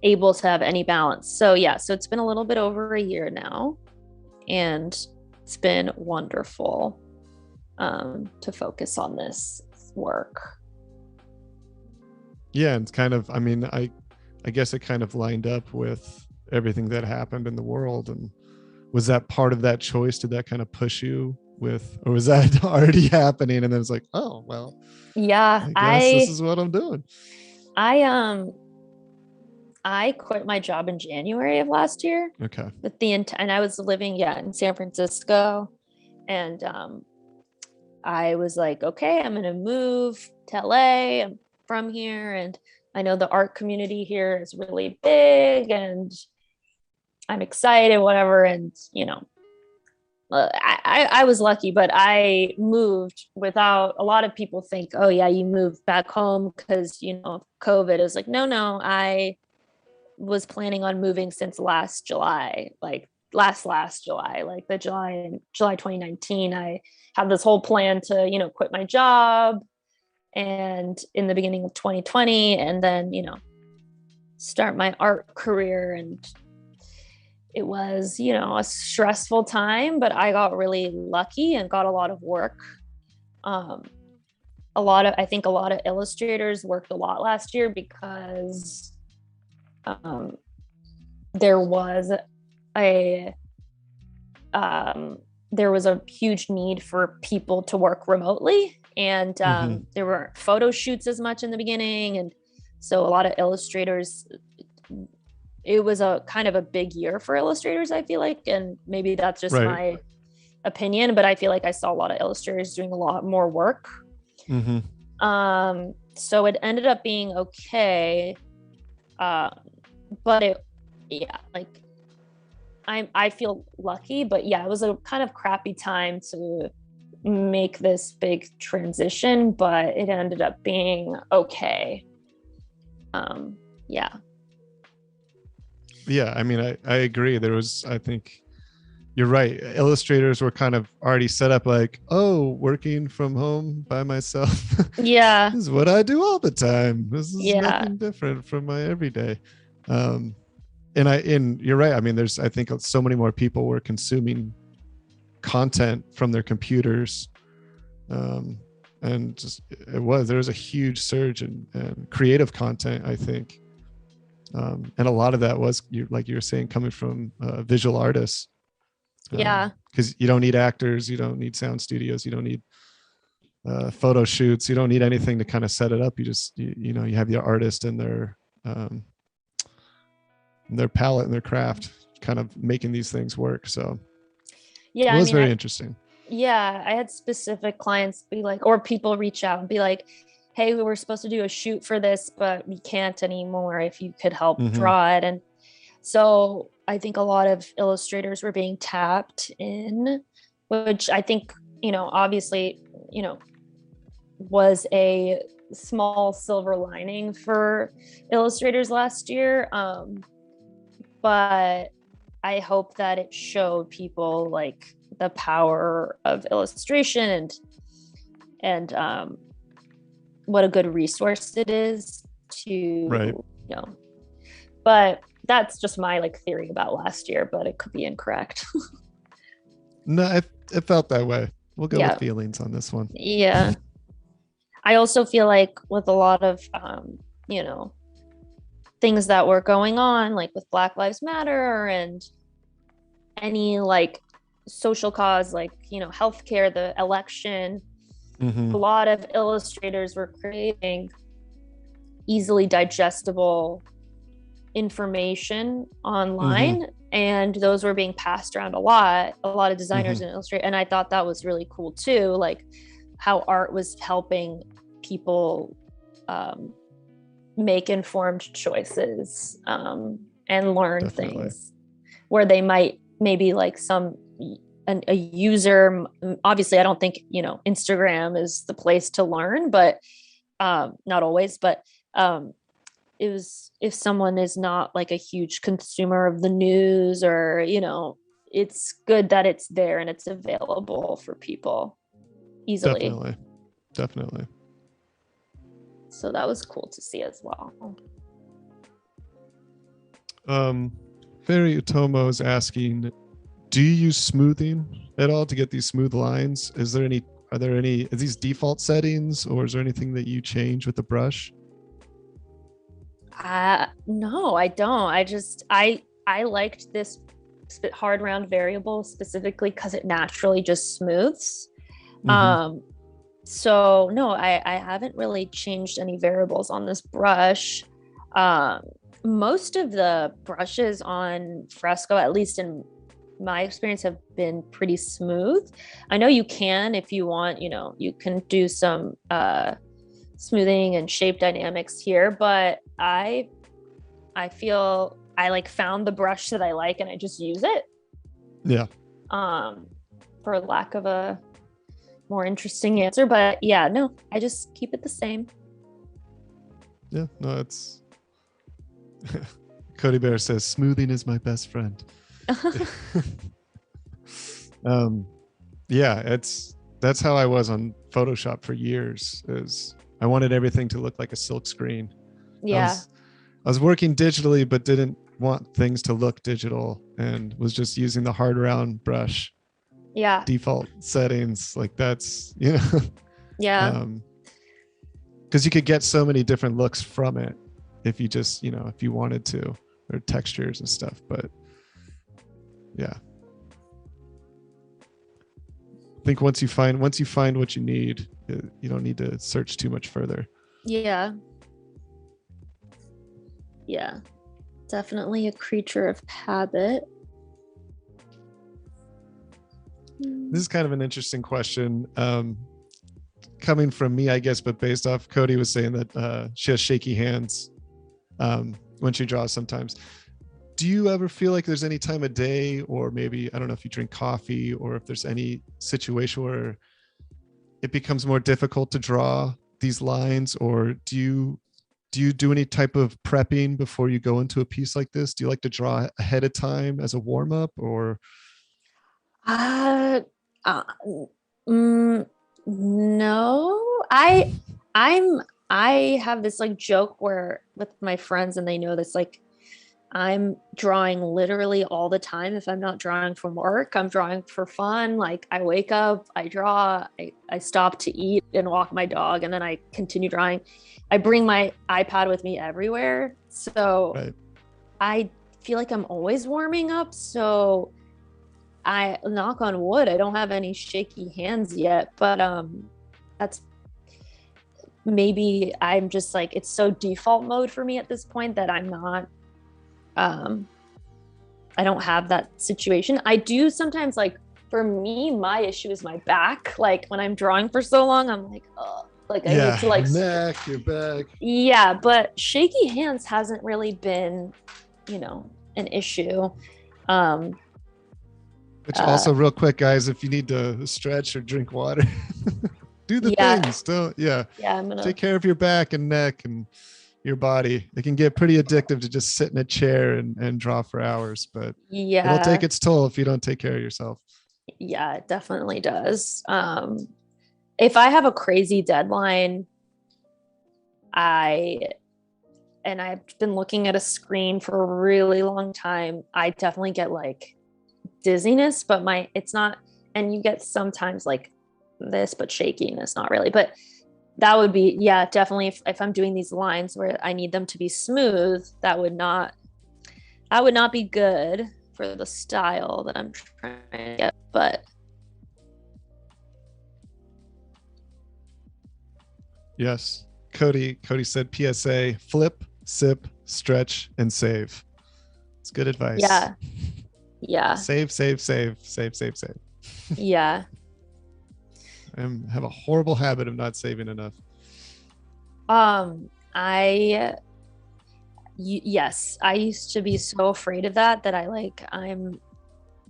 able to have any balance. So yeah, so it's been a little bit over a year now, and it's been wonderful to focus on this work. Yeah, and it's kind of, I guess it kind of lined up with everything that happened in the world. And was that part of that choice? Did that kind of push you with, or was that already happening and then it's like, oh well, yeah, I guess this is what I'm doing? I quit my job in January of last year. Okay. And I was living in San Francisco, and I was like, okay, I'm gonna move to LA. I'm from here, and I know the art community here is really big, and I'm excited, whatever. And I was lucky, but I moved without, a lot of people think, oh yeah, you moved back home because COVID. Is like, no, I was planning on moving since last July, like last July, like the July 2019. I had this whole plan to quit my job, and in the beginning of 2020, and then start my art career. And it was a stressful time, but I got really lucky and got a lot of work. A I think a lot of illustrators worked a lot last year because there was a there was a huge need for people to work remotely, and there weren't photo shoots as much in the beginning, and so a lot of illustrators, it was a kind of a big year for illustrators, I feel like, and maybe that's just my opinion, but I feel like I saw a lot of illustrators doing a lot more work. So it ended up being okay, but I feel lucky, but yeah, it was a kind of crappy time to make this big transition, but it ended up being okay. Yeah, I mean, I agree. I think you're right. Illustrators were kind of already set up like, oh, working from home by myself. Yeah. This is what I do all the time. This is nothing different from my everyday. And you're right. I mean, I think so many more people were consuming content from their computers. And just there was a huge surge in creative content, I think. And a lot of that was, like you were saying, coming from visual artists. Because you don't need actors, you don't need sound studios, you don't need photo shoots, you don't need anything to kind of set it up. You just you have the artist and their palette and their craft kind of making these things work. So it was very interesting. Yeah, I had specific clients be like, or people reach out and be like, hey, we were supposed to do a shoot for this, but we can't anymore, if you could help draw it. And so I think a lot of illustrators were being tapped in, which I think, obviously, was a small silver lining for illustrators last year. But I hope that it showed people like the power of illustration and what a good resource it is to, but that's just my like theory about last year, but it could be incorrect. No, it felt that way. We'll go with feelings on this one. Yeah. I also feel like with a lot of, things that were going on, like with Black Lives Matter and any like social cause, like, healthcare, the election, a lot of illustrators were creating easily digestible information online, and those were being passed around a lot of designers and illustrators, and I thought that was really cool too, like how art was helping people make informed choices and learn things where they might maybe like a user, obviously I don't think Instagram is the place to learn, but not always, but it was, if someone is not like a huge consumer of the news, or it's good that it's there and it's available for people easily. Definitely. So that was cool to see as well. Fairy Utomo is asking, do you use smoothing at all to get these smooth lines? Are these default settings, or is there anything that you change with the brush? No, I don't. I liked this hard round variable specifically because it naturally just smooths. So no, I haven't really changed any variables on this brush. Most of the brushes on Fresco, at least in my experience, have been pretty smooth. I know you can, if you want, you can do some smoothing and shape dynamics here, but I feel I like found the brush that I like and I just use it. Yeah. For lack of a more interesting answer, but yeah, no, I just keep it the same. Yeah, no, it's Cody Bear says smoothing is my best friend. Yeah, that's how I was on Photoshop for years. Is I wanted everything to look like a silk screen. Yeah. I was working digitally but didn't want things to look digital, and was just using the hard round brush. Yeah. Default settings, like that's Yeah. because you could get so many different looks from it if you just, if you wanted to, or textures and stuff. But yeah, I think once you find what you need, you don't need to search too much further. Yeah. Definitely a creature of habit. This is kind of an interesting question, coming from me, I guess, but based off Cody was saying that she has shaky hands when she draws sometimes. Do you ever feel like there's any time of day, or maybe, I don't know if you drink coffee, or if there's any situation where it becomes more difficult to draw these lines, or do you do any type of prepping before you go into a piece like this? Do you like to draw ahead of time as a warm-up, or? No, I have this like joke where with my friends, and they know this, like I'm drawing literally all the time. If I'm not drawing from work, I'm drawing for fun. Like I wake up, I draw, I stop to eat and walk my dog, and then I continue drawing. I bring my iPad with me everywhere. So Right. I feel like I'm always warming up. So I, knock on wood, I don't have any shaky hands yet, but that's, maybe I'm just like, it's so default mode for me at this point that I'm not, I don't have that situation. I do sometimes, like for me, my issue is my back. Like when I'm drawing for so long, I'm like, oh, like I need to like neck, your back. Yeah, but shaky hands hasn't really been, an issue. Which also, real quick, guys, if you need to stretch or drink water, do the things. Don't, I'm gonna take care of your back and neck and your body. It can get pretty addictive to just sit in a chair and draw for hours, but it'll take its toll if you don't take care of yourself. Yeah, it definitely does. If I have a crazy deadline, I've been looking at a screen for a really long time, I definitely get like dizziness, but it's not, and you get sometimes like this, but shakiness, not really. But that would be, definitely if I'm doing these lines where I need them to be smooth, that would not be good for the style that I'm trying to get. But yes, Cody said PSA: flip, sip, stretch, and save. It's good advice. Yeah. Save. Yeah. I have a horrible habit of not saving enough. Yes, I used to be so afraid of that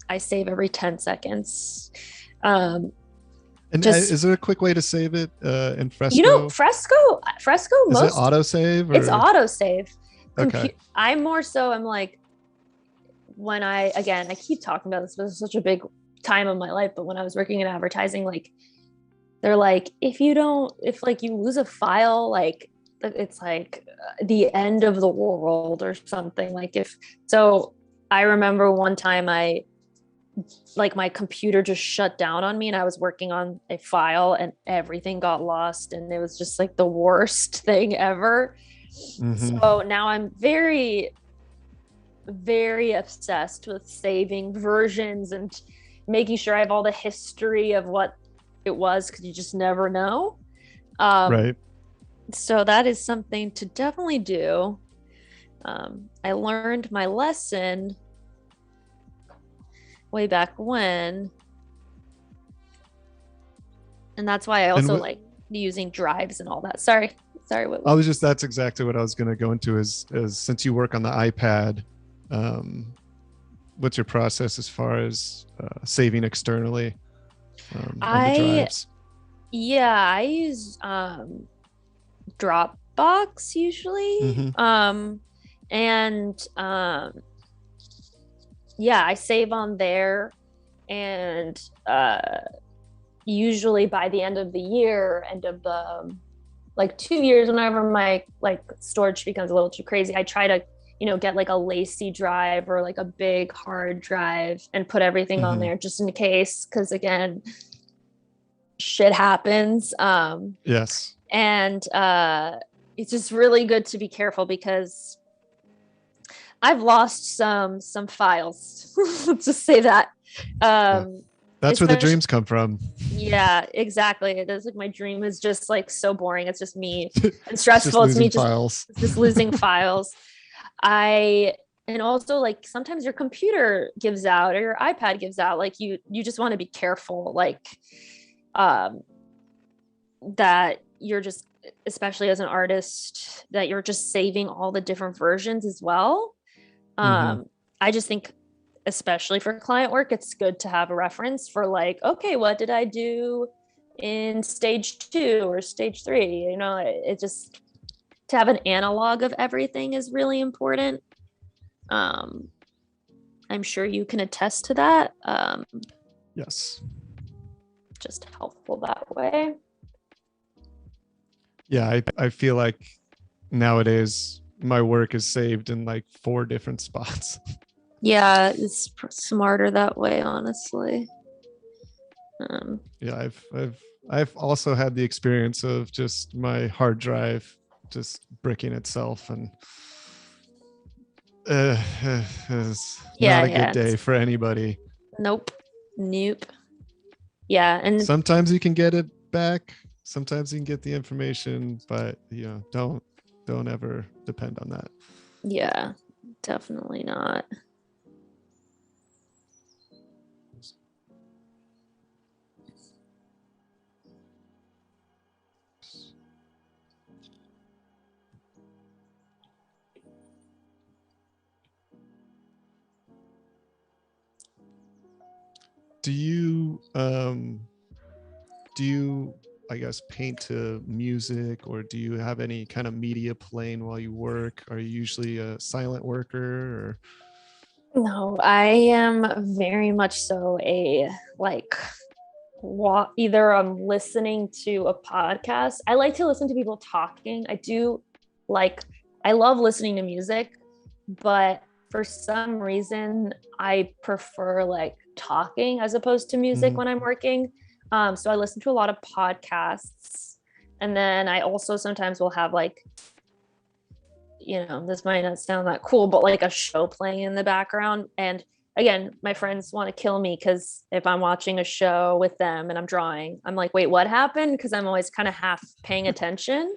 I save every 10 seconds. And is there a quick way to save it in Fresco? Fresco is it autosave? It's autosave. Okay. I'm like, when I keep talking about this, but it's such a big time of my life. But when I was working in advertising, like they're like, if you lose a file, like it's like the end of the world or something. So I remember one time my computer just shut down on me, and I was working on a file and everything got lost, and it was just like the worst thing ever. Mm-hmm. So now I'm very, very obsessed with saving versions and making sure I have all the history of what it was, because you just never know. Right. So that is something to definitely do. I learned my lesson way back when, and that's why I also like using drives and all that. Sorry. That's exactly what I was going to go into is since you work on the iPad, what's your process as far as saving externally on the drives? I use Dropbox usually. Mm-hmm. I save on there, and usually by the end of the year, end of the 2 years, whenever my storage becomes a little too crazy, I try to get like a lacy drive or like a big hard drive and put everything on there just in case, because again, shit happens. Yes. And it's just really good to be careful because I've lost some files. Let's just say that. Yeah. That's where the dreams come from. Yeah, exactly. It is like my dream is just like so boring. It's just me and Just stressful. It's me files. just losing files. And also like sometimes your computer gives out or your iPad gives out. Like you just want to be careful, like that you're just, especially as an artist, that you're just saving all the different versions as well. I just think, especially for client work, it's good to have a reference for like, okay, what did I do in stage 2 or stage 3? You know, it just, to have an analog of everything is really important. I'm sure you can attest to that. Yes. Just helpful that way. Yeah, I feel like nowadays my work is saved in like 4 different spots. Yeah, it's smarter that way, honestly. Yeah, I've also had the experience of just my hard drive just bricking itself, and it's not a good day for anybody. Nope. Yeah, and sometimes you can get it back, sometimes you can get the information, but don't ever depend on that. Yeah, definitely not. Do you I guess paint to music, or do you have any kind of media playing while you work? Are you usually a silent worker, or? No, I am very much so a like either I'm listening to a podcast. I like to listen to people talking. I love listening to music, but for some reason I prefer like talking as opposed to music when I'm working. So I listen to a lot of podcasts, and then I also sometimes will have like, this might not sound that cool, but like a show playing in the background. And again, my friends want to kill me because if I'm watching a show with them and I'm drawing, I'm like, wait, what happened? Because I'm always kind of half paying attention.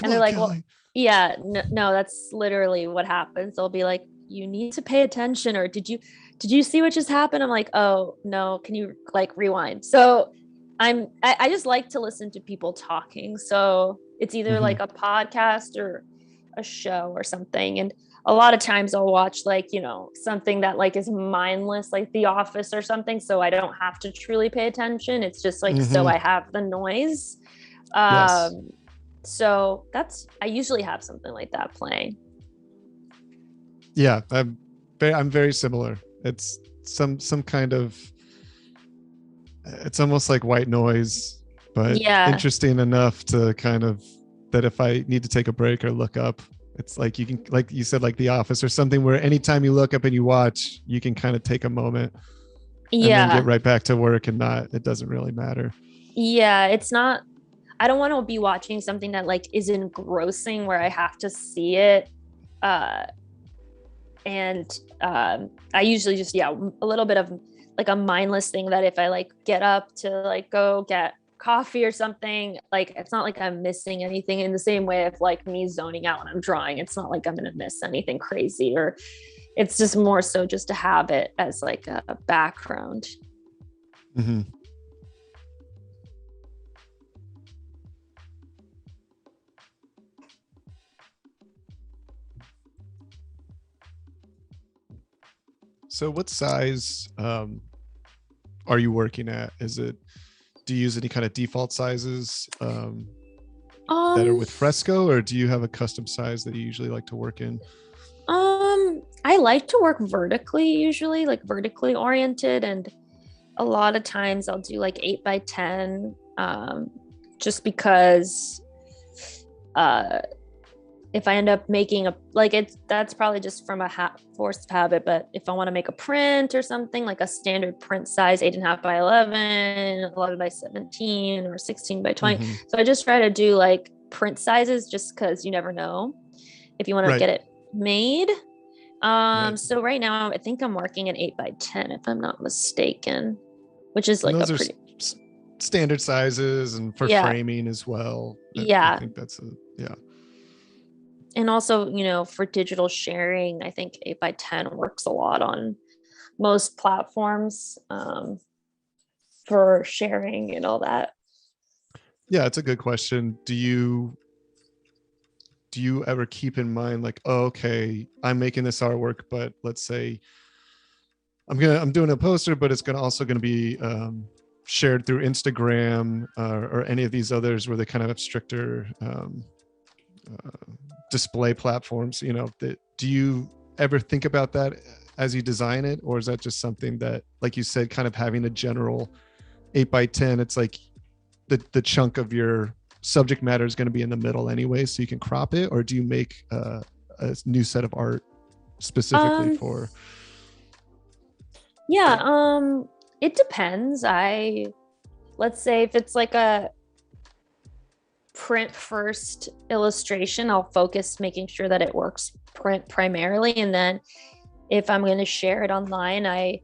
And they're like, Kelly. Well, yeah, no, that's literally what happens. They'll be like, you need to pay attention, or did you see what just happened? I'm like, oh no, can you like rewind? So I just like to listen to people talking. So it's either like a podcast or a show or something. And a lot of times I'll watch like, something that like is mindless, like The Office or something, so I don't have to truly pay attention. It's just like so I have the noise. Yes. So I usually have something like that playing. Yeah, I'm very similar. It's some kind of, it's almost like white noise, but interesting enough to kind of, that if I need to take a break or look up, it's like you can, like you said, like The Office or something, where anytime you look up and you watch, you can kind of take a moment and then get right back to work, and it doesn't really matter. Yeah, it's not, I don't want to be watching something that like is engrossing where I have to see it. I usually just, a little bit of like a mindless thing that if I like get up to like go get coffee or something, like it's not like I'm missing anything, in the same way of like me zoning out when I'm drawing. It's not like I'm going to miss anything crazy, or it's just more so just to have it as like a background. So what size are you working at? Do you use any kind of default sizes that are with Fresco, or do you have a custom size that you usually like to work in? I like to work vertically, usually like vertically oriented, and a lot of times I'll do like 8x10, just because if I end up making that's probably just from a forced habit. But if I want to make a print or something like a standard print size, 8.5 by 11, 11 by 17, or 16 by 20. Mm-hmm. So I just try to do like print sizes just because you never know if you want to Right. get it made. Right. So right now I think I'm working an 8 by 10, if I'm not mistaken, which is And like a those are pretty, standard sizes and for yeah, framing as well. I yeah. think that's yeah. And also, for digital sharing, I think 8 by 10 works a lot on most platforms, for sharing and all that. Yeah, it's a good question. Do you ever keep in mind like, oh, okay, I'm making this artwork, but let's say I'm doing a poster, but it's also gonna be shared through Instagram or any of these others where they kind of have stricter uh, display platforms. Do you ever think about that as you design it, or is that just something that, like you said, kind of having a general 8 by 10, it's like the chunk of your subject matter is going to be in the middle anyway, so you can crop it? Or do you make a new set of art specifically Um, for? yeah, it depends. Let's say if it's like a print first illustration, I'll focus making sure that it works print primarily. And then if I'm going to share it online, I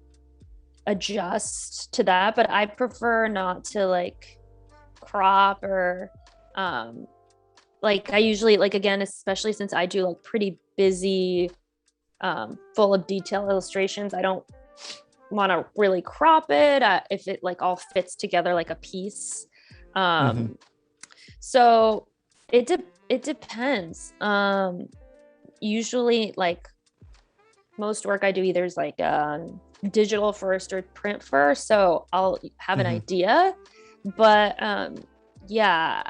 adjust to that. But I prefer not to like crop or like I usually, like, again, especially since I do like pretty busy, full of detail illustrations, I don't want to really crop it if it like all fits together like a piece. Mm-hmm. So it depends. Usually, like, most work I do either is like digital first or print first, so I'll have an Mm-hmm. idea. But yeah,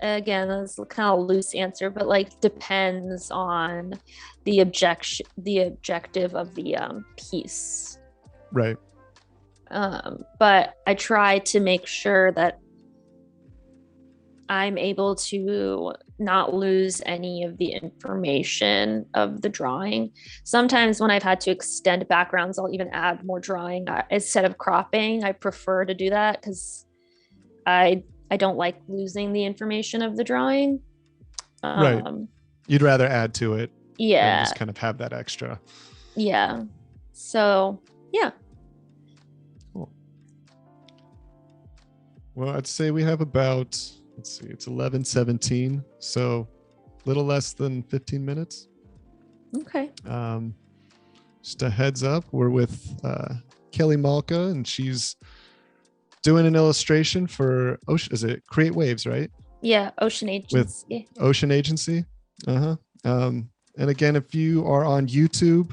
again, that's kind of a loose answer, but like depends on the objective of the piece. Right. But I try to make sure that I'm able to not lose any of the information of the drawing. Sometimes when I've had to extend backgrounds, I'll even add more drawing instead of cropping. I prefer to do that because I don't like losing the information of the drawing. Right. You'd rather add to it than Yeah, just kind of have that extra. yeah. So yeah. Cool. Well, I'd say we have about, let's see, it's 11:17, so a little less than 15 minutes. Okay. Just a heads up, we're with Kelly Malka, and she's doing an illustration for Ocean. Is it Create Waves, right? Yeah, Ocean With Agency. Ocean Agency. Uh-huh. And again, if you are on YouTube,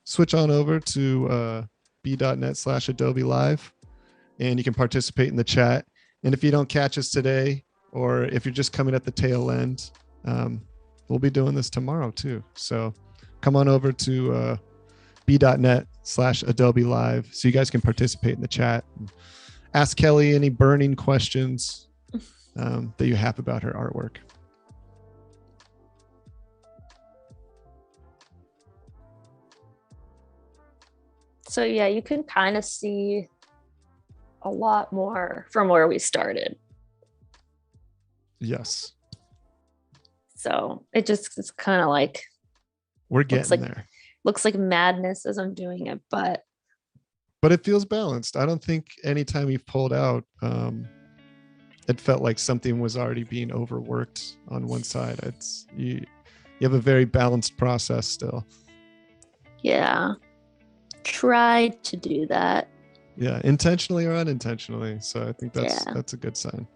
switch on over to b.net/Adobe Live, and you can participate in the chat. And if you don't catch us today, or if you're just coming at the tail end, we'll be doing this tomorrow too. So come on over to b.net/Adobe Live so you guys can participate in the chat. Ask Kelly any burning questions that you have about her artwork. So yeah, you can kind of see a lot more from where we started. Yes. So it's kind of like we're getting there. Looks like madness as I'm doing it, but it feels balanced. I don't think anytime you've pulled out, it felt like something was already being overworked on one side. It's you have a very balanced process still. Yeah. Try to do that. Yeah, intentionally or unintentionally. So I think that's a good sign.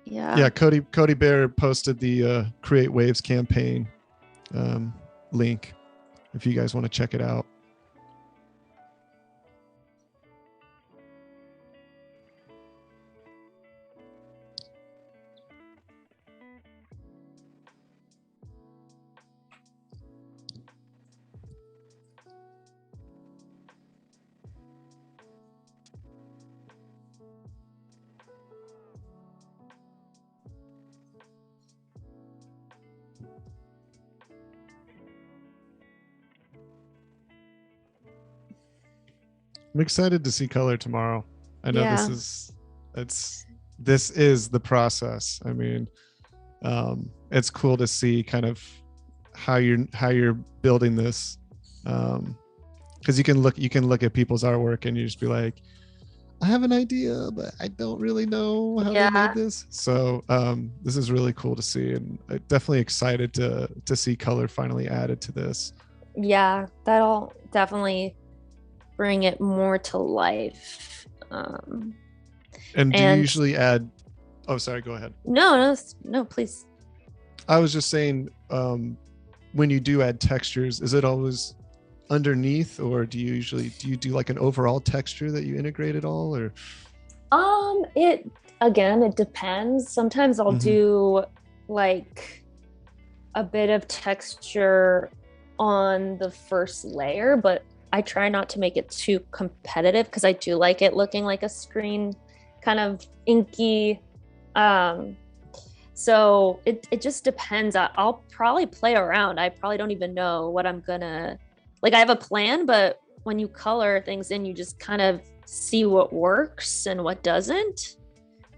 Yeah, Cody Bear posted the Create Waves campaign link if you guys want to check it out. I'm excited to see color tomorrow. I know Yeah. this is the process. I mean, it's cool to see kind of how you're building this, because you can look at people's artwork and you just be like, I have an idea, but I don't really know how they made this. So this is really cool to see, and I'm definitely excited to see color finally added to this. Yeah, that'll definitely bring it more to life. And do you usually add? Oh, sorry. Go ahead. No, please. I was just saying, when you do add textures, is it always underneath, or do you do like an overall texture that you integrate it all, or? It depends. Sometimes I'll do like a bit of texture on the first layer, but I try not to make it too competitive because I do like it looking like a screen, kind of inky. So it just depends. I'll probably play around. I probably don't even know what I'm gonna, like, I have a plan, but when you color things in, you just kind of see what works and what doesn't.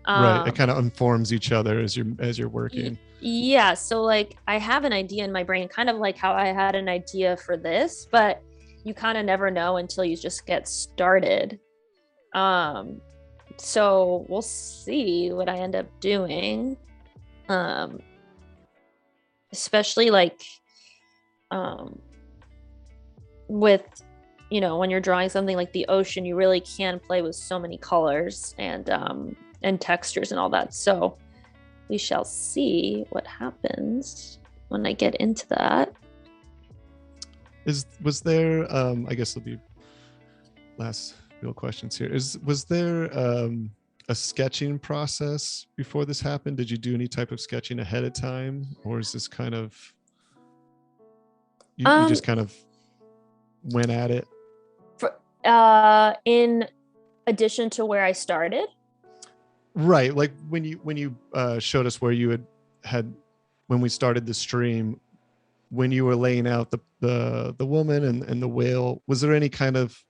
Right. It kind of informs each other as you're working. Yeah. So like I have an idea in my brain, kind of like how I had an idea for this, but you kind of never know until you just get started. So we'll see what I end up doing. Especially like with, when you're drawing something like the ocean, you really can play with so many colors and textures and all that. So we shall see what happens when I get into that. Was there, I guess it'll be last real questions here. Was there a sketching process before this happened? Did you do any type of sketching ahead of time, or is this kind of you just kind of went at it? In addition to where I started? Right. Like when you showed us where you had when we started the stream, when you were laying out the woman and the whale, was there any kind of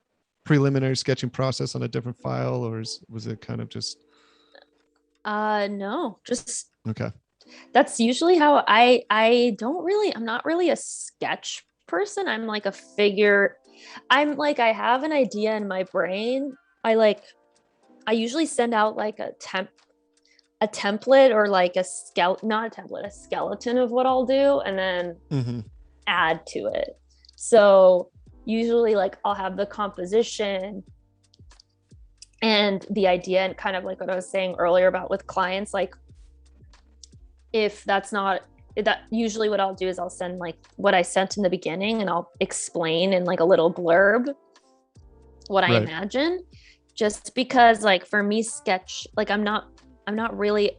preliminary sketching process on a different file, or was it kind of just? No, just okay. That's usually how I'm not really a sketch person. I'm like a figure. I have an idea in my brain. I usually send out like a template or like a skeleton of what I'll do, and then add to it. So usually like I'll have the composition and the idea, and kind of like what I was saying earlier about with clients, like if that's not that, usually what I'll do is I'll send like what I sent in the beginning, and I'll explain in like a little blurb what I imagine, just because like for me sketch, like I'm not really,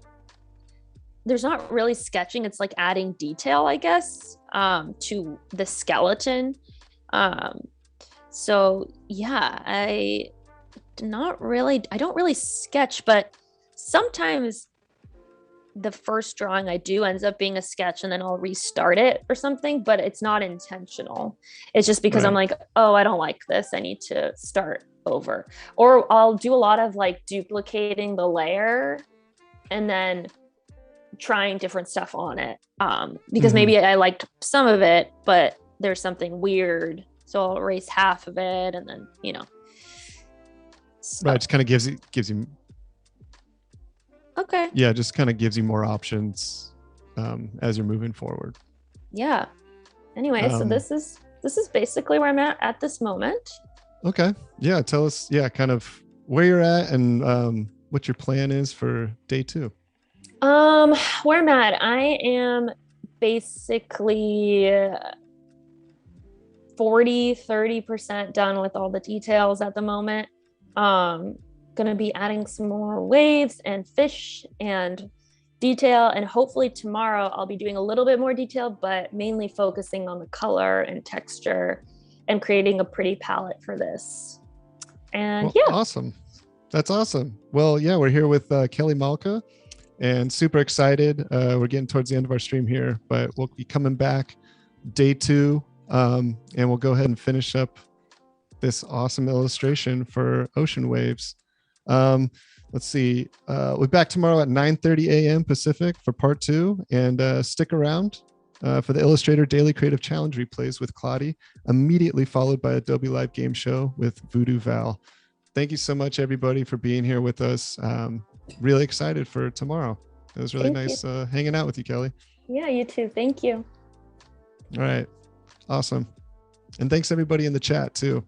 there's not really sketching. It's like adding detail, I guess, to the skeleton. So yeah, I don't really sketch, but sometimes the first drawing I do ends up being a sketch, and then I'll restart it or something, but it's not intentional. It's just because I'm like, oh, I don't like this, I need to start over. Or I'll do a lot of like duplicating the layer and then trying different stuff on it, because maybe I liked some of it, but there's something weird, so I'll erase half of it, and then right, just kind of gives you okay, yeah, just kind of gives you more options as you're moving forward. Yeah. Anyway, so this is basically where I'm at this moment. Okay. Yeah, tell us kind of where you're at and what your plan is for day 2. Where I'm at, I am basically 30% done with all the details at the moment. Gonna be adding some more waves and fish and detail, and hopefully tomorrow I'll be doing a little bit more detail, but mainly focusing on the color and texture and creating a pretty palette for this. And awesome. That's awesome. Well, yeah, we're here with Kelly Malka, and super excited. We're getting towards the end of our stream here, but we'll be coming back day 2, and we'll go ahead and finish up this awesome illustration for ocean waves. Um, let's see. We're back tomorrow at 9:30 a.m. Pacific for part 2, and stick around for the Illustrator Daily Creative Challenge replays with Claudie, immediately followed by Adobe Live Game Show with Voodoo Val. Thank you so much, everybody, for being here with us. Really excited for tomorrow. It was really nice hanging out with you, Kelly. Yeah, you too. Thank you. All right. Awesome. And thanks everybody in the chat too.